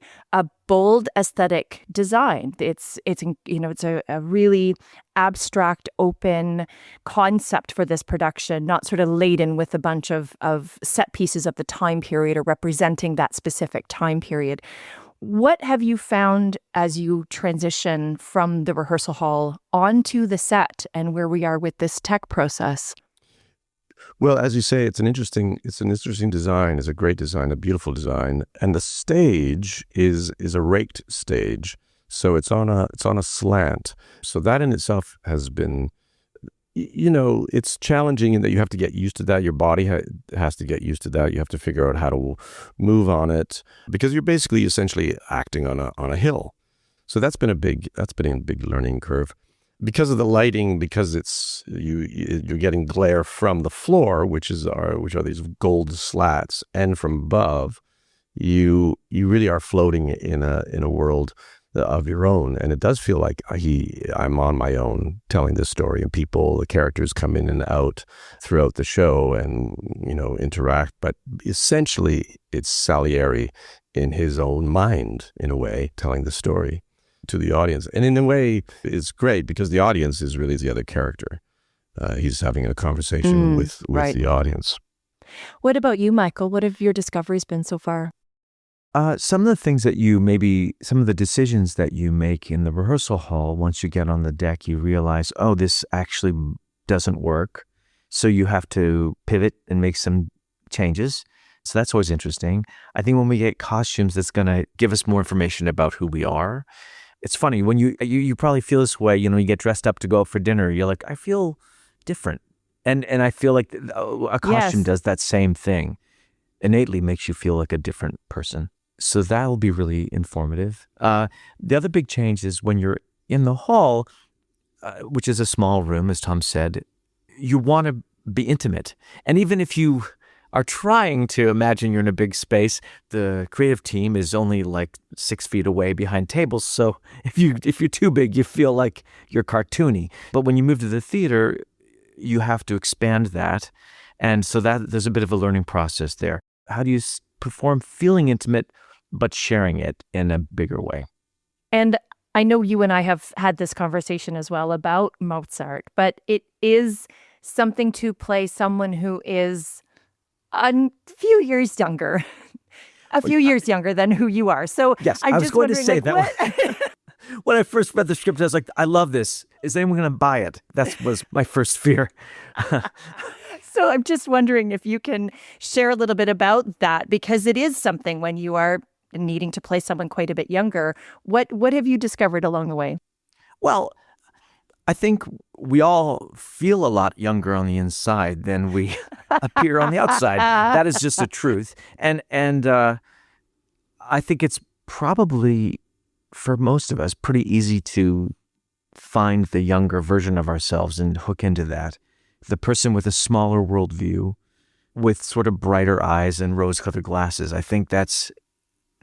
bold aesthetic design. It's a really abstract, open concept for this production, not sort of laden with a bunch of set pieces of the time period or representing that specific time period. What have you found as you transition from the rehearsal hall onto the set and where we are with this tech process? Well, as you say, it's an interesting design. It's a great design, a beautiful design, and the stage is a raked stage, so it's on a slant. So that in itself has been, it's challenging in that you have to get used to that. Your body has to get used to that. You have to figure out how to move on it because you're basically essentially acting on a hill. So that's been a big learning curve. Because of the lighting, because it's you're getting glare from the floor, which are these gold slats, and from above, you really are floating in a world of your own, and it does feel like I'm on my own telling this story, and the characters come in and out throughout the show, and interact. But essentially, it's Salieri in his own mind, in a way, telling the story to the audience. And in a way, it's great because the audience is really the other character. He's having a conversation with right. the audience. What about you, Michael? What have your discoveries been so far? Some of the things some of the decisions that you make in the rehearsal hall, once you get on the deck, you realize, oh, this actually doesn't work. So you have to pivot and make some changes. So that's always interesting. I think when we get costumes, that's going to give us more information about who we are. It's funny when you probably feel this way. You get dressed up to go out for dinner. You're like, I feel different, and I feel like a costume does that same thing. Innately makes you feel like a different person. So that will be really informative. The other big change is when you're in the hall, which is a small room, as Tom said. You want to be intimate, and even if you are trying to imagine you're in a big space, the creative team is only like 6 feet away behind tables. So if you're too big, you feel like you're cartoony. But when you move to the theater, you have to expand that. And so that there's a bit of a learning process there. How do you perform feeling intimate, but sharing it in a bigger way? And I know you and I have had this conversation as well about Mozart, but it is something to play someone who is a few years younger, a few years younger than who you are. So Yes, I'm I was just going to wondering, say like, that. When I first read the script, I was like, I love this. Is anyone going to buy it? That was my first fear. So I'm just wondering if you can share a little bit about that, because it is something when you are needing to play someone quite a bit younger. What have you discovered along the way? Well, I think we all feel a lot younger on the inside than we appear on the outside. That is just the truth. And I think it's probably, for most of us, pretty easy to find the younger version of ourselves and hook into that. The person with a smaller worldview, with sort of brighter eyes and rose-colored glasses, I think that's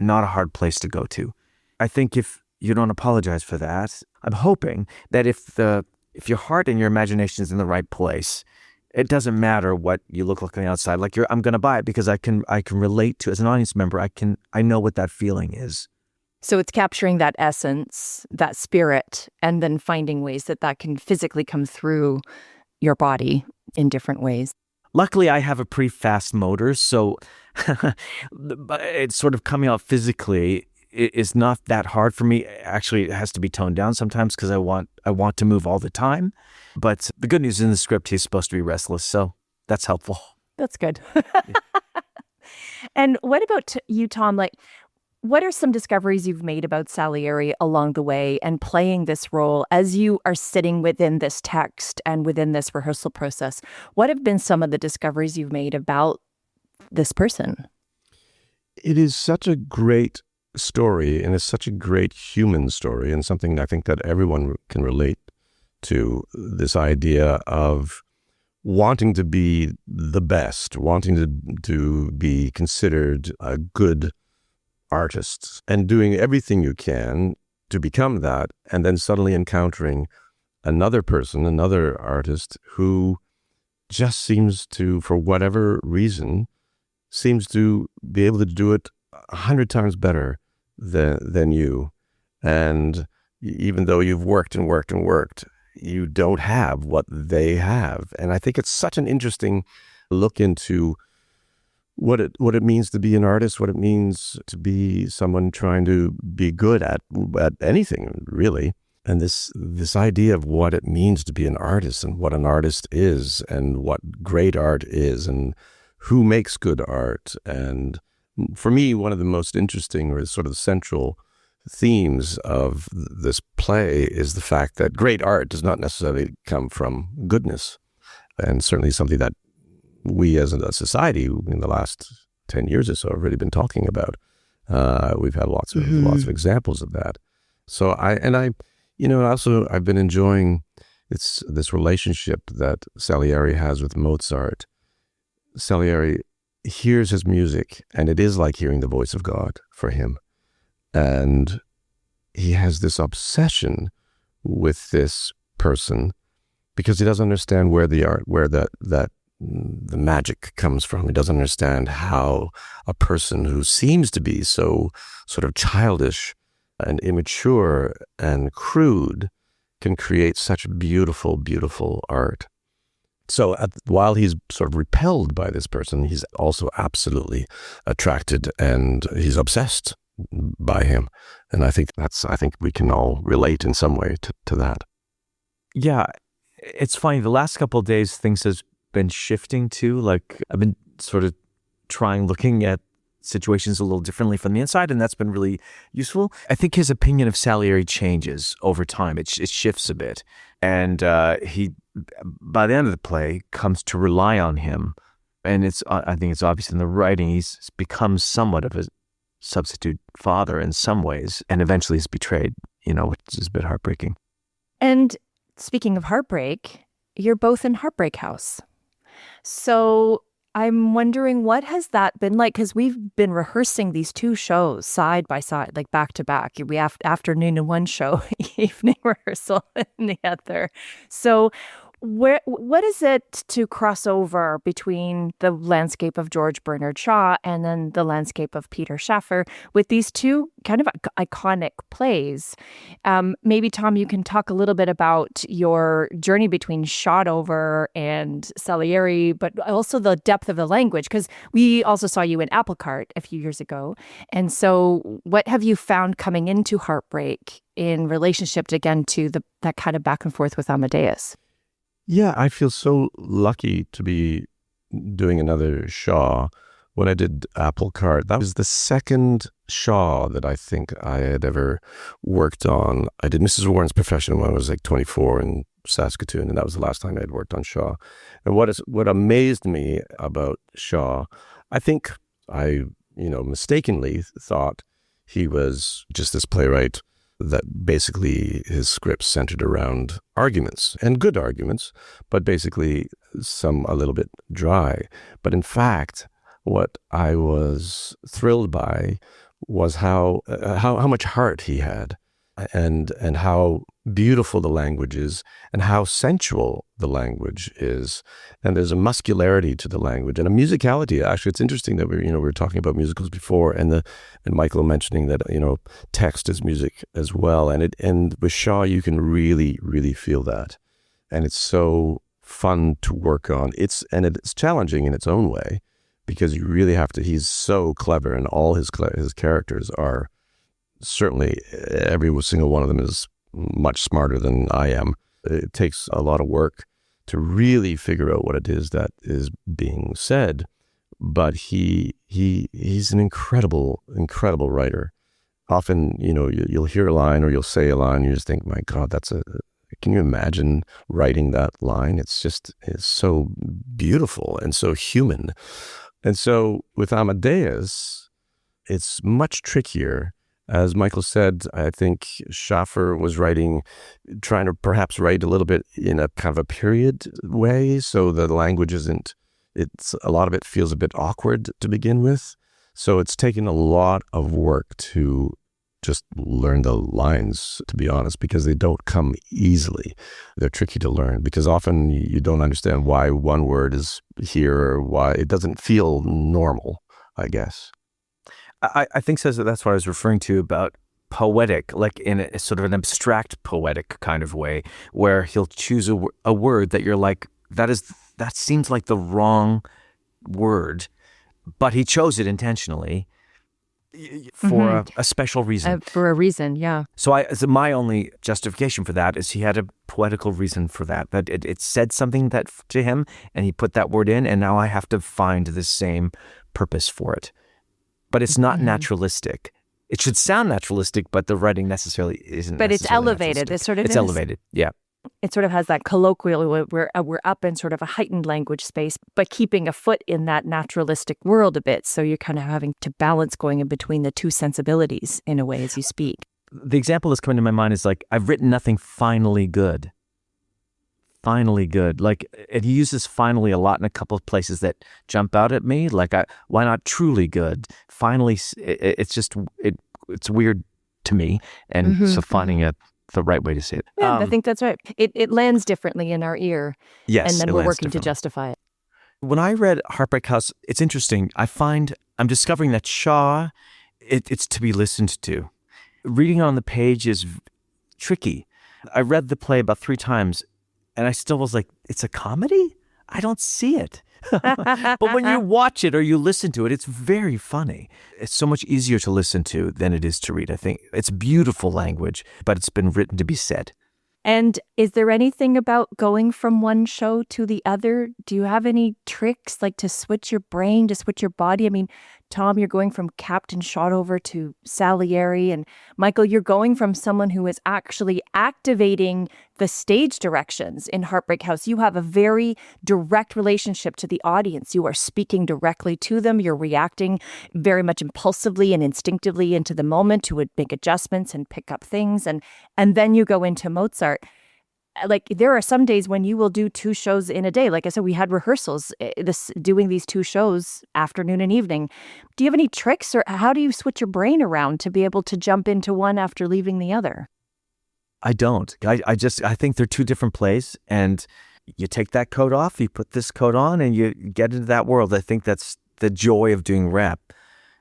not a hard place to go to. I think if you don't apologize for that, I'm hoping that if your heart and your imagination is in the right place, it doesn't matter what you look like on the outside. Like I'm going to buy it because I can relate to, as an audience member, I know what that feeling is. So it's capturing that essence, that spirit, and then finding ways that can physically come through your body in different ways. Luckily, I have a pretty fast motor, so it's sort of coming out physically is not that hard for me. Actually, it has to be toned down sometimes because I want to move all the time. But the good news in the script, he's supposed to be restless, so that's helpful. That's good. And what about you, Tom? Like, what are some discoveries you've made about Salieri along the way and playing this role as you are sitting within this text and within this rehearsal process? What have been some of the discoveries you've made about this person? It is such a great story, and it's such a great human story, and something I think that everyone can relate to, this idea of wanting to be the best, wanting to be considered a good artist, and doing everything you can to become that, and then suddenly encountering another person, another artist who just seems to, for whatever reason, seems to be able to do it 100 times better than you. And even though you've worked and worked and worked, you don't have what they have. And I think it's such an interesting look into what it means to be an artist, what it means to be someone trying to be good at anything, really. And this idea of what it means to be an artist and what an artist is and what great art is and who makes good art. And for me, one of the most interesting or sort of central themes of this play is the fact that great art does not necessarily come from goodness. And certainly something that we as a society in the last 10 years or so have really been talking about. We've had lots of examples of that. So I've been enjoying this relationship that Salieri has with Mozart. Salieri hears his music, and it is like hearing the voice of God for him. And he has this obsession with this person because he doesn't understand where the magic comes from. He doesn't understand how a person who seems to be so sort of childish and immature and crude can create such beautiful, beautiful art. So while he's sort of repelled by this person, he's also absolutely attracted and he's obsessed by him. And I think we can all relate in some way to that. Yeah, it's funny. The last couple of days, things have been shifting too. Like I've been sort of looking at situations a little differently from the inside, and that's been really useful. I think his opinion of Salieri changes over time. It shifts a bit. And he, by the end of the play, comes to rely on him. And I think it's obvious in the writing, he's become somewhat of a substitute father in some ways, and eventually is betrayed, which is a bit heartbreaking. And speaking of heartbreak, you're both in Heartbreak House. So I'm wondering, what has that been like? Because we've been rehearsing these two shows side by side, like back to back. We have afternoon in one show, evening rehearsal in the other. So What is it to cross over between the landscape of George Bernard Shaw and then the landscape of Peter Shaffer with these two kind of iconic plays? Maybe, Tom, you can talk a little bit about your journey between Shotover and Salieri, but also the depth of the language, because we also saw you in Apple Cart a few years ago. And so what have you found coming into Heartbreak in relationship, again, to that kind of back and forth with Amadeus? Yeah, I feel so lucky to be doing another Shaw. When I did Apple Cart, that was the second Shaw that I think I had ever worked on. I did Mrs. Warren's Profession when I was like 24 in Saskatoon, and that was the last time I had worked on Shaw. And what amazed me about Shaw, I think I, mistakenly thought he was just this playwright that basically his scripts centered around arguments, and good arguments, but basically a little bit dry. But in fact, what I was thrilled by was how much heart he had, and how beautiful the language is, and how sensual the language is. And there's a muscularity to the language and a musicality. Actually, it's interesting that we were talking about musicals before, and Michael mentioning that text is music as well. And with Shaw, you can really, really feel that, and it's so fun to work on. It's challenging in its own way, because you really have to. He's so clever, and all his characters are, certainly every single one of them is much smarter than I am. It takes a lot of work to really figure out what it is that is being said, but he's an incredible writer. Often, you'll hear a line or you'll say a line, and you just think, my God, can you imagine writing that line? It's so beautiful and so human. And so with Amadeus, it's much trickier. As Michael said, I think Schaffer was trying to perhaps write a little bit in a kind of a period way, so the language a lot of it feels a bit awkward to begin with. So it's taken a lot of work to just learn the lines, to be honest, because they don't come easily. They're tricky to learn, because often you don't understand why one word is here, or why it doesn't feel normal, I guess. I think so. That's what I was referring to about poetic, like in a sort of an abstract poetic kind of way, where he'll choose a word that you're like, that seems like the wrong word, but he chose it intentionally for a special reason. For a reason, yeah. So my only justification for that is he had a poetical reason for that it said something that to him, and he put that word in, and now I have to find the same purpose for it. But it's not naturalistic. It should sound naturalistic, but the writing necessarily isn't. But it's elevated. It's elevated. Yeah. It sort of has that colloquial where we're up in sort of a heightened language space, but keeping a foot in that naturalistic world a bit. So you're kind of having to balance going in between the two sensibilities in a way as you speak. The example that's coming to my mind is like, I've written nothing finally good. Finally good. Like, and he uses finally a lot in a couple of places that jump out at me. Like, why not truly good? Finally, it's weird to me. And so finding the right way to say it. Yeah, I think that's right. It lands differently in our ear. Yes. And then we're working to justify it. When I read Heartbreak House, it's interesting. I'm discovering that Shaw, it's to be listened to. Reading on the page is tricky. I read the play about 3 times, and I still was like, it's a comedy? I don't see it. But when you watch it or you listen to it, it's very funny. It's so much easier to listen to than it is to read, I think. It's beautiful language, but it's been written to be said. And is there anything about going from one show to the other? Do you have any tricks, like to switch your brain, to switch your body? I mean, Tom, you're going from Captain Shotover to Salieri, and Michael, you're going from someone who is actually activating the stage directions in Heartbreak House. You have a very direct relationship to the audience. You are speaking directly to them. You're reacting very much impulsively and instinctively into the moment to make adjustments and pick up things. And then you go into Mozart. Like, there are some days when you will do 2 shows in a day. Like I said, we had rehearsals, doing these 2 shows, afternoon and evening. Do you have any tricks, or how do you switch your brain around to be able to jump into one after leaving the other? I don't. I think they're 2 different plays, and you take that coat off, you put this coat on, and you get into that world. I think that's the joy of doing rep.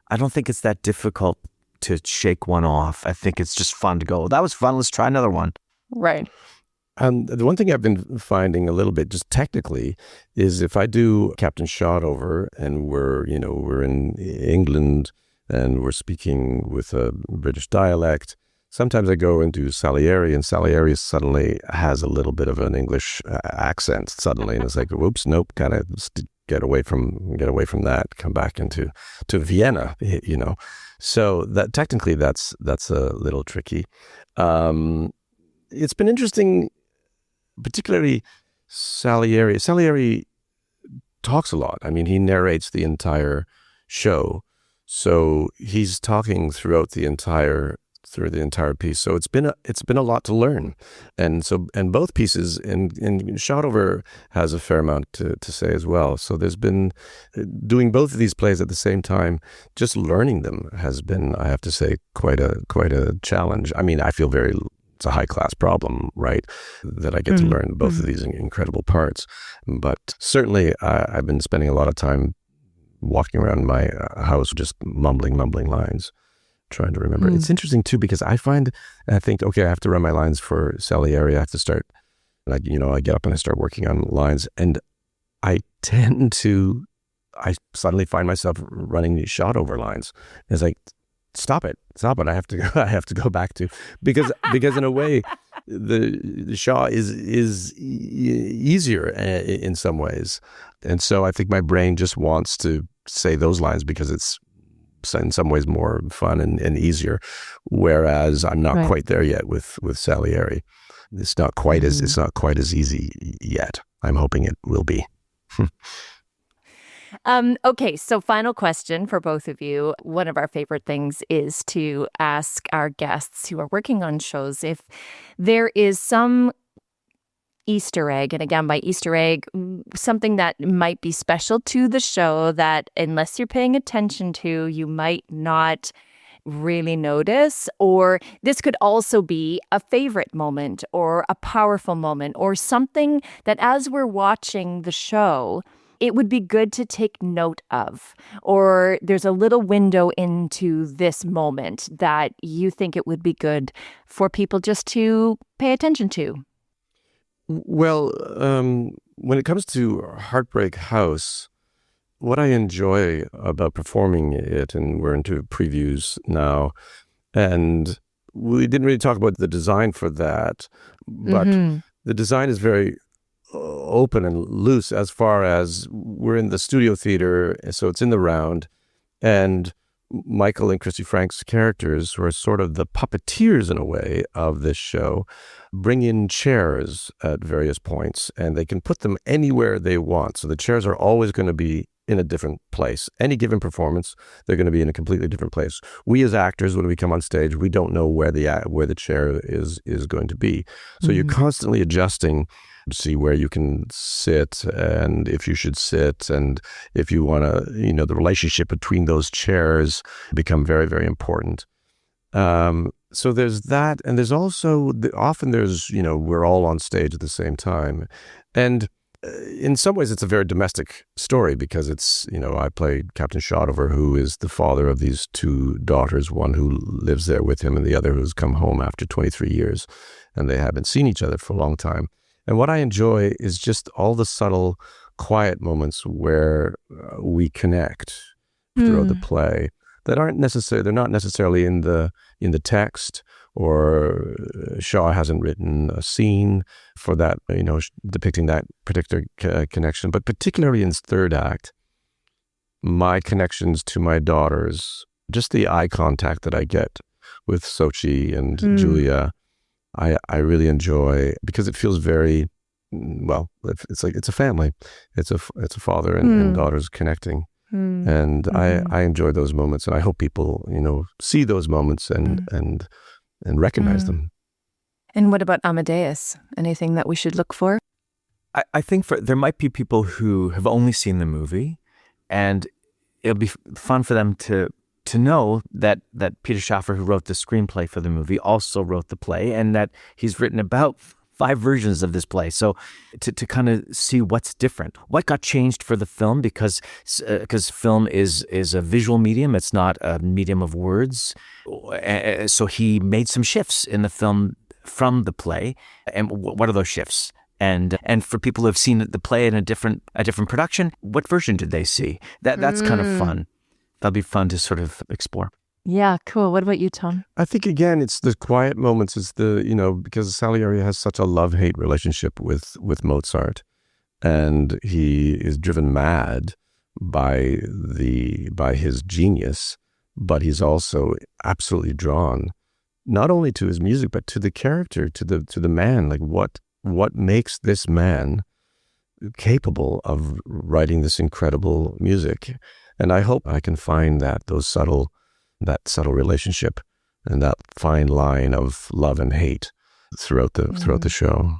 I don't think it's that difficult to shake one off. I think it's just fun to go, that was fun, let's try another one. Right. The one thing I've been finding a little bit, just technically, is if I do Captain Shotover and we're in England and we're speaking with a British dialect, sometimes I go and do Salieri, and Salieri suddenly has a little bit of an English accent suddenly, and it's like, whoops, nope, kind of get away from that, come back to Vienna, So that technically that's a little tricky. It's been interesting. Particularly Salieri. Salieri talks a lot. I mean, he narrates the entire show, so he's talking through the entire piece. So it's been a lot to learn, and both pieces and Shotover has a fair amount to say as well. So there's been doing both of these plays at the same time. Just learning them has been, I have to say, quite a challenge. I mean, I feel it's a high-class problem, right, that I get to learn both of these incredible parts. But certainly I've been spending a lot of time walking around my house just mumbling lines, trying to remember. It's interesting, too, because I think, okay, I have to run my lines for Salieri. I have to start, I get up and I start working on lines. And I suddenly find myself running these Shotover lines. It's like, Stop it! I have to go back to because in a way, the Shaw is easier in some ways, and so I think my brain just wants to say those lines because it's in some ways more fun and easier. Whereas I'm not quite there yet with Salieri. It's not quite as easy yet. I'm hoping it will be. Okay, so final question for both of you. One of our favorite things is to ask our guests who are working on shows if there is some Easter egg, and again, by Easter egg, something that might be special to the show that unless you're paying attention to, you might not really notice. Or this could also be a favorite moment or a powerful moment or something that as we're watching the show, it would be good to take note of, or there's a little window into this moment that you think it would be good for people just to pay attention to. Well, when it comes to Heartbreak House, what I enjoy about performing it, and we're into previews now, and we didn't really talk about the design for that, but the design is very open and loose as far as we're in the studio theater, so it's in the round, and Michael and Christy Frank's characters, who are sort of the puppeteers in a way of this show, bring in chairs at various points, and they can put them anywhere they want. So the chairs are always going to be in a different place. Any given performance, they're going to be in a completely different place. We as actors, when we come on stage, we don't know where the chair is going to be. So you're constantly adjusting to see where you can sit and if you should sit, and if you want to, the relationship between those chairs become very, very important. So there's that, and there's also often there's we're all on stage at the same time, and in some ways it's a very domestic story because it's I played Captain Shotover, who is the father of these two daughters, one who lives there with him and the other who's come home after 23 years, and they haven't seen each other for a long time. And what I enjoy is just all the subtle, quiet moments where we connect throughout the play that aren't necessarily, they're not necessarily in the text, or Shaw hasn't written a scene for that, depicting that particular connection. But particularly in his third act, my connections to my daughters, just the eye contact that I get with Sochi and Julia, I really enjoy, because it feels very, well, it's like it's a family. It's a father and daughters connecting. And I enjoy those moments, and I hope people, see those moments and recognize them. And what about Amadeus? Anything that we should look for? I think there might be people who have only seen the movie, and it'll be fun for them to know that Peter Schaffer, who wrote the screenplay for the movie, also wrote the play, and that he's written about 5 versions of this play. So to kind of see what's different, what got changed for the film, because film is a visual medium. It's not a medium of words. So he made some shifts in the film from the play. And what are those shifts? And for people who have seen the play in a different production, what version did they see? That's kind of fun. That'll be fun to sort of explore. Yeah, cool. What about you, Tom? I think, again, it's the quiet moments. It's because Salieri has such a love-hate relationship with Mozart, and he is driven mad by his genius, but he's also absolutely drawn not only to his music, but to the character, to the man. Like what makes this man capable of writing this incredible music? And I hope I can find that subtle relationship and that fine line of love and hate throughout the show.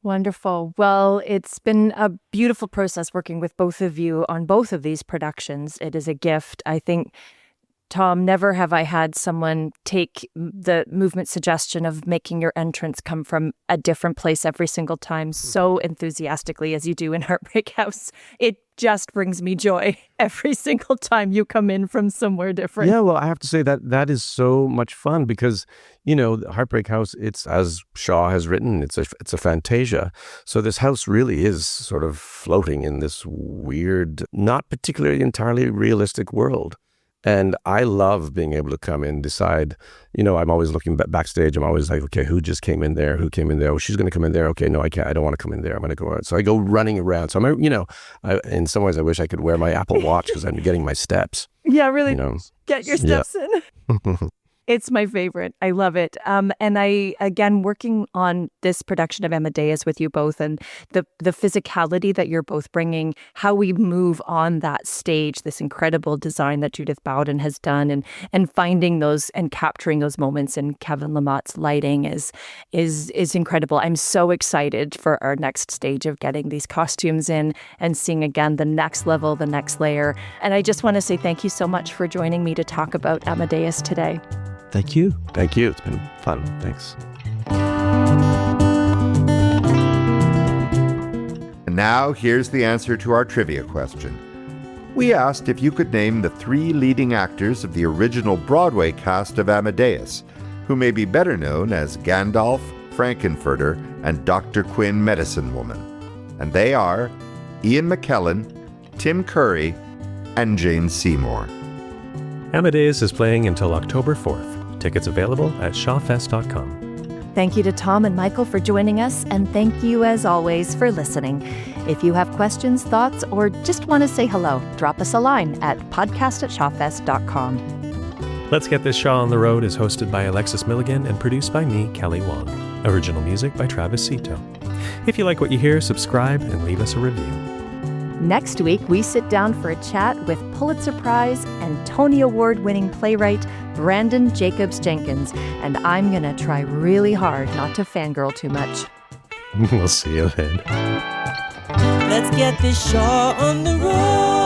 Wonderful. Well, it's been a beautiful process working with both of you on both of these productions. It is a gift. I think, Tom, never have I had someone take the movement suggestion of making your entrance come from a different place every single time so enthusiastically as you do in Heartbreak House. It just brings me joy every single time you come in from somewhere different. Yeah, well, I have to say that is so much fun because, Heartbreak House, it's, as Shaw has written, it's a fantasia. So this house really is sort of floating in this weird, not particularly entirely realistic world. And I love being able to come in, decide, I'm always looking backstage. I'm always like, okay, who just came in there? Who came in there? Oh, she's going to come in there. Okay, no, I can't. I don't want to come in there. I'm going to go out. So I go running around. So in some ways, I wish I could wear my Apple Watch because I'm getting my steps. Yeah, really get your steps in. It's my favorite. I love it. And I, again, working on this production of Amadeus with you both and the physicality that you're both bringing, how we move on that stage, this incredible design that Judith Bowden has done and finding those and capturing those moments in Kevin Lamott's lighting is incredible. I'm so excited for our next stage of getting these costumes in and seeing again the next level, the next layer. And I just want to say thank you so much for joining me to talk about Amadeus today. Thank you. Thank you. It's been fun. Thanks. And now here's the answer to our trivia question. We asked if you could name the 3 leading actors of the original Broadway cast of Amadeus, who may be better known as Gandalf, Frankenfurter, and Dr. Quinn Medicine Woman. And they are Ian McKellen, Tim Curry, and Jane Seymour. Amadeus is playing until October 4th. Tickets available at shawfest.com. Thank you to Tom and Michael for joining us, and thank you, as always, for listening. If you have questions, thoughts, or just want to say hello, drop us a line at podcast@shawfest.com. Let's Get This Shaw on the Road is hosted by Alexis Milligan and produced by me, Kelly Wong. Original music by Travis Cito. If you like what you hear, subscribe and leave us a review. Next week, we sit down for a chat with Pulitzer Prize and Tony Award-winning playwright Brandon Jacobs Jenkins, and I'm going to try really hard not to fangirl too much. We'll see you then. Let's get this Shaw on the road.